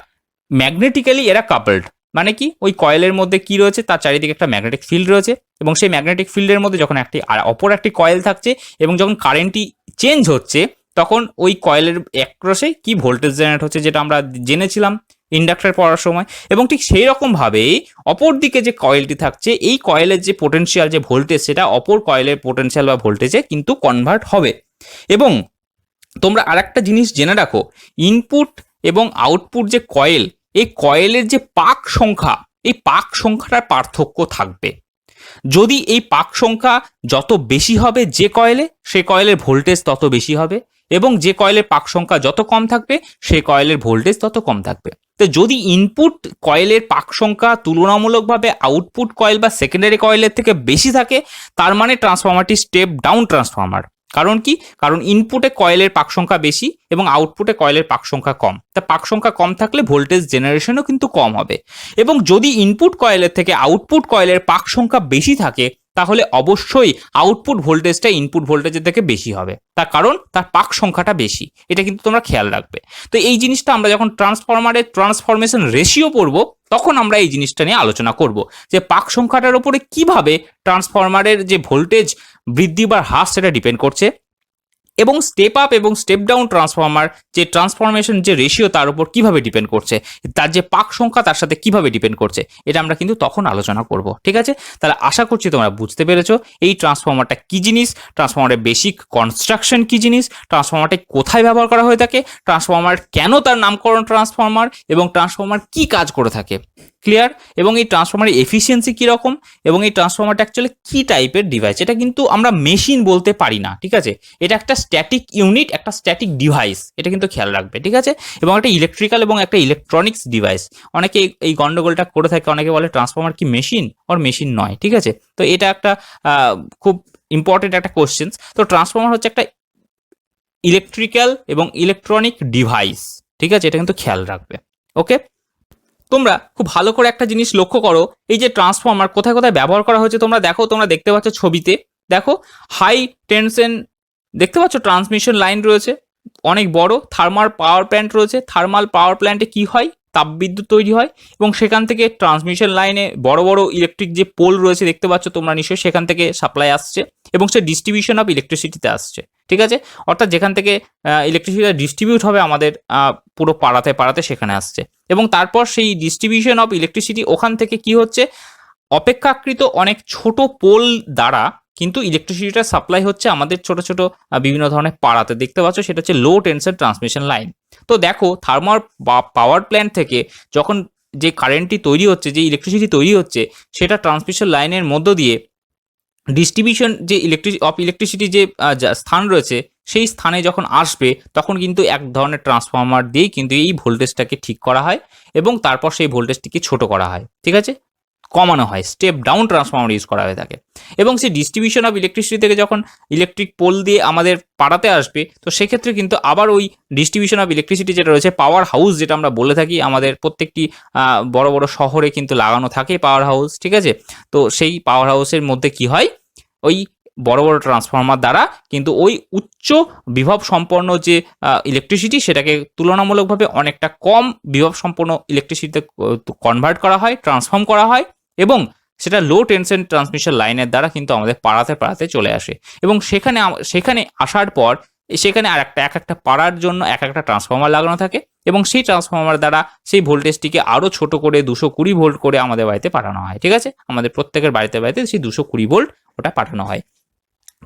ম্যাগনেটিক্যালি এরা কাপলড, মানে কি ওই কয়েলের মধ্যে কি রয়েছে, তার চারিদিকে একটা ম্যাগনেটিক ফিল্ড রয়েছে এবং সেই ম্যাগনেটিক ফিল্ডের মধ্যে যখন একটি অপর একটি কয়েল থাকছে এবং যখন কারেন্টটি চেঞ্জ হচ্ছে তখন ওই কয়েলের একরসে কি ভোল্টেজ জেনারেট হচ্ছে, যেটা আমরা জেনেছিলাম ইন্ডাক্টর পড়ার সময়। এবং ঠিক সেই রকমভাবেই অপর দিকে যে কয়েলটি থাকছে, এই কয়েলের যে পোটেনশিয়াল যে ভোল্টেজ সেটা অপর কয়েলের পোটেনশিয়াল বা ভোল্টেজে কিন্তু কনভার্ট হবে। এবং তোমরা আরেকটা জিনিস জেনে রাখো, ইনপুট এবং আউটপুট যে কয়েল, এই কয়েলের যে পাক সংখ্যা, এই পাক সংখ্যাটার পার্থক্য থাকবে। যদি এই পাক সংখ্যা যত বেশি হবে যে কয়েলে, সেই কয়েলের ভোল্টেজ তত বেশি হবে, এবং যে কয়েলের পাক সংখ্যা যত কম থাকবে সেই কয়েলের ভোল্টেজ তত কম থাকবে। তো যদি ইনপুট কয়েলের পাক সংখ্যা তুলনামূলকভাবে আউটপুট কয়েল বা সেকেন্ডারি কয়েলের থেকে বেশি থাকে, তার মানে ট্রান্সফর্মারটি স্টেপ ডাউন ট্রান্সফর্মার। কারণ কি, কারণ ইনপুটে কয়েলের পাক সংখ্যা বেশি এবং আউটপুটে কয়েলের পাক সংখ্যা কম। তা পাক সংখ্যা কম থাকলে ভোল্টেজ জেনারেশনও কিন্তু কম হবে। এবং যদি ইনপুট কয়েলের থেকে আউটপুট কয়েলের পাক সংখ্যা বেশি থাকে, তাহলে অবশ্যই আউটপুট ভোল্টেজটা ইনপুট ভোল্টেজের থেকে বেশি হবে, তার কারণ তার পাক সংখ্যাটা বেশি। এটা কিন্তু তোমরা খেয়াল রাখবে। তো এই জিনিসটা আমরা যখন ট্রান্সফরমারের ট্রান্সফরমেশন রেশিও পড়বো তখন আমরা এই জিনিসটা নিয়ে আলোচনা করব, যে পাক সংখ্যাটার উপরে কিভাবে ট্রান্সফরমারের যে ভোল্টেজ বৃদ্ধি বা হ্রাস সেটা ডিপেন্ড করছে, এবং স্টেপ আপ এবং স্টেপ ডাউন ট্রান্সফরমার যে ট্রান্সফরমেশন যে রেশিও তার উপর কিভাবে ডিপেন্ড করছে, তার যে পাক সংখ্যা তার সাথে কিভাবে ডিপেন্ড করছে, এটা আমরা কিন্তু তখন আলোচনা করব, ঠিক আছে। তাহলে আশা করছি তোমরা বুঝতে পেরেছো এই ট্রান্সফরমারটা কি জিনিস, ট্রান্সফরমারের বেসিক কনস্ট্রাকশন কি জিনিস, ট্রান্সফরমারটা কোথায় ব্যবহার করা হয়ে থাকে, ট্রান্সফরমার কেন তার নামকরণ ট্রান্সফরমার, এবং ট্রান্সফরমার কি কাজ করে থাকে, ক্লিয়ার। এবং এই ট্রান্সফরমারের এফিসিয়েন্সি কীরকম, এবং এই ট্রান্সফরমারটা অ্যাকচুয়ালি কী টাইপের ডিভাইস। এটা কিন্তু আমরা মেশিন বলতে পারি না, ঠিক আছে, এটা একটা স্ট্যাটিক ইউনিট, একটা স্ট্যাটিক ডিভাইস, এটা কিন্তু খেয়াল রাখবে, ঠিক আছে। এবং একটা ইলেকট্রিক্যাল এবং একটা ইলেকট্রনিক্স ডিভাইস। অনেকে এই গন্ডগোলটা করে থাকে, অনেকে বলে ট্রান্সফরমার কি মেশিন, আর মেশিন নয়, ঠিক আছে। তো এটা একটা খুব ইম্পর্টেন্ট একটা কোশ্চেন। তো ট্রান্সফরমার হচ্ছে একটা ইলেকট্রিক্যাল এবং ইলেকট্রনিক ডিভাইস, ঠিক আছে, এটা কিন্তু খেয়াল রাখবে, ওকে। তোমরা খুব ভালো করে একটা জিনিস লক্ষ্য করো, এই যে ট্রান্সফরমার কোথায় কোথায় ব্যবহার করা হয়েছে তোমরা দেখো, তোমরা দেখতে পাচ্ছ ছবিতে, দেখো হাই টেনশন দেখতে পাচ্ছ ট্রান্সমিশন লাইন রয়েছে, অনেক বড় থার্মাল পাওয়ার প্ল্যান্ট রয়েছে। থার্মাল পাওয়ার প্ল্যান্টে কি হয়, তাপবিদ্যুৎ তৈরি হয় এবং সেখান থেকে ট্রান্সমিশন লাইনে বড় বড় ইলেকট্রিক যে পোল রয়েছে দেখতে পাচ্ছ তোমরা নিশ্চয়ই, সেখান থেকে সাপ্লাই আসছে এবং সে ডিস্ট্রিবিউশন অফ ইলেকট্রিসিটিতে আসছে, ঠিক আছে। অর্থাৎ যেখান থেকে ইলেকট্রিসিটি ডিস্ট্রিবিউট হবে আমাদের পুরো পাড়াতে পাড়াতে সেখানে আসছে, এবং তারপর সেই ডিস্ট্রিবিউশন অফ ইলেকট্রিসিটি ওখান থেকে কি হচ্ছে, অপেক্ষাকৃত অনেক ছোট পোল দ্বারা কিন্তু ইলেকট্রিসিটিটা সাপ্লাই হচ্ছে আমাদের ছোট ছোট বিভিন্ন ধরনের পাড়াতে দেখতে পাচ্ছ, সেটা হচ্ছে লো টেনশন ট্রান্সমিশন লাইন। তো দেখো থার্মাল পাওয়ার প্ল্যান্ট থেকে যখন যে কারেন্টটি তৈরি হচ্ছে, যে ইলেকট্রিসিটি তৈরি হচ্ছে, সেটা ট্রান্সমিশন লাইনের মধ্য দিয়ে ডিস্ট্রিবিউশন যে ইলেকট্রিসিটি যে স্থান রয়েছে, সেই স্থানে যখন আসবে তখন কিন্তু এক ধরনের ট্রান্সফর্মার দিয়েই কিন্তু এই ভোল্টেজটাকে ঠিক করা হয় এবং তারপর সেই ভোল্টেজটিকে ছোট করা হয়, ঠিক আছে, কমানো হয়, স্টেপ ডাউন ট্রান্সফর্মার ইউজ করা হয়ে থাকে। এবং সেই ডিস্ট্রিবিউশন অফ ইলেকট্রিসিটি থেকে যখন ইলেকট্রিক পোল দিয়ে আমাদের পাড়াতে আসবে, তো সেক্ষেত্রে কিন্তু আবার ওই ডিস্ট্রিবিউশন অফ ইলেকট্রিসিটি যেটা রয়েছে, পাওয়ার হাউস যেটা আমরা বলে থাকি, আমাদের প্রত্যেকটি বড় বড় শহরে কিন্তু লাগানো থাকে পাওয়ার হাউস, ঠিক আছে। তো সেই পাওয়ার হাউসের মধ্যে কি হয়, ওই বড় বড় ট্রান্সফর্মার দ্বারা কিন্তু ওই উচ্চ বিভব সম্পন্ন যে ইলেকট্রিসিটি, সেটাকে তুলনামূলকভাবে অনেকটা কম বিভব সম্পন্ন ইলেকট্রিসিটিতে কনভার্ট করা হয়, ট্রান্সফর্ম করা হয় এবং সেটা লো টেনশন ট্রান্সমিশন লাইনের দ্বারা কিন্তু আমাদের পাড়াতে চলে আসে। এবং সেখানে আসার পর সেখানে আর একটা পাড়ার জন্য একটা ট্রান্সফর্মার লাগানো থাকে এবং সেই ট্রান্সফর্মার দ্বারা সেই ভোল্টেজটিকে আরও ছোট করে 220 ভোল্ট করে আমাদের বাড়িতে পাঠানো হয়, ঠিক আছে। আমাদের প্রত্যেকের বাড়িতে সেই 220 ভোল্ট ওটা পাঠানো হয়।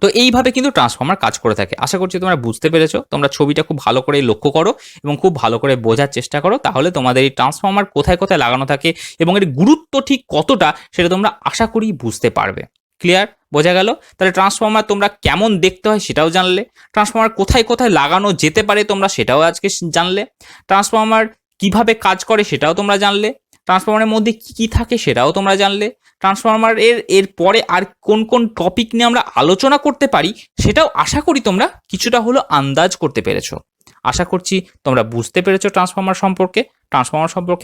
তো এইভাবে কিন্তু ট্রান্সফর্মার কাজ করে থাকে। আশা করছি তোমরা বুঝতে পেরেছো। তোমরা ছবিটা খুব ভালো করে লক্ষ্য করো এবং খুব ভালো করে বোঝার চেষ্টা করো, তাহলে তোমাদের এই ট্রান্সফর্মার কোথায় কোথায় লাগানো থাকে এবং এর গুরুত্ব ঠিক কতটা সেটা তোমরা আশা করি বুঝতে পারবে। ক্লিয়ার? বোঝা গেল? তাহলে ট্রান্সফর্মার তোমরা কেমন দেখতে হয় সেটাও জানলে, ট্রান্সফর্মার কোথায় কোথায় লাগানো যেতে পারে তোমরা সেটাও আজকে জানলে, ট্রান্সফর্মার কিভাবে কাজ করে সেটাও তোমরা জানলে, ট্রান্সফর্মারের মধ্যে কী কী থাকে সেটাও তোমরা জানলে, ট্রান্সফর্মার এর পরে আর কোন কোন টপিক নিয়ে আমরা আলোচনা করতে পারি সেটাও আশা করি তোমরা কিছুটা হলো আন্দাজ করতে পেরেছো। আশা করছি তোমরা বুঝতে পেরেছো ট্রান্সফর্মার সম্পর্কে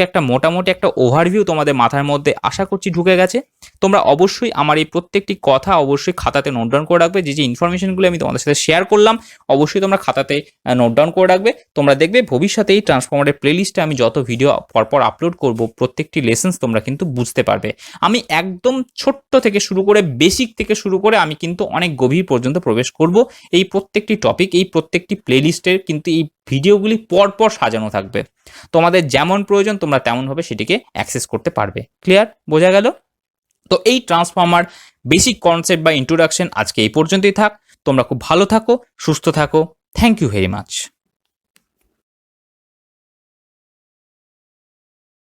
একটা মোটামুটি একটা ওভারভিউ তোমাদের মাথার মধ্যে আশা করছি ঢুকে গেছে। তোমরা অবশ্যই আমার এই প্রত্যেকটি কথা অবশ্যই খাতাতে নোট ডাউন করে রাখবে। যে ইনফরমেশনগুলো আমি তোমাদের সাথে শেয়ার করলাম অবশ্যই তোমরা খাতাতে নোট ডাউন করে রাখবে। তোমরা দেখবে ভবিষ্যতে এই ট্রান্সফর্মারের প্লেলিস্টে আমি যত ভিডিও পরপর আপলোড করব, প্রত্যেকটি লেসেন্স তোমরা কিন্তু বুঝতে পারবে। আমি একদম ছোট্ট থেকে শুরু করে বেসিক থেকে শুরু করে আমি কিন্তু অনেক গভীর পর্যন্ত প্রবেশ করব। এই প্রত্যেকটি টপিক, এই প্রত্যেকটি প্লেলিস্টের কিন্তু এই ভিডিওগুলি পরপর সাজানো থাকবে। তোমাদের যেমন প্রয়োজন তোমরা তেমনভাবে সেটিকে অ্যাক্সেস করতে পারবে। ক্লিয়ার? বোঝা গেল? তো এই ট্রান্সফর্মার বেসিক কনসেপ্ট বা ইন্ট্রোডাকশন আজকে এই পর্যন্তই থাক। তোমরা খুব ভালো থাকো, সুস্থ থাকো। Thank you very much.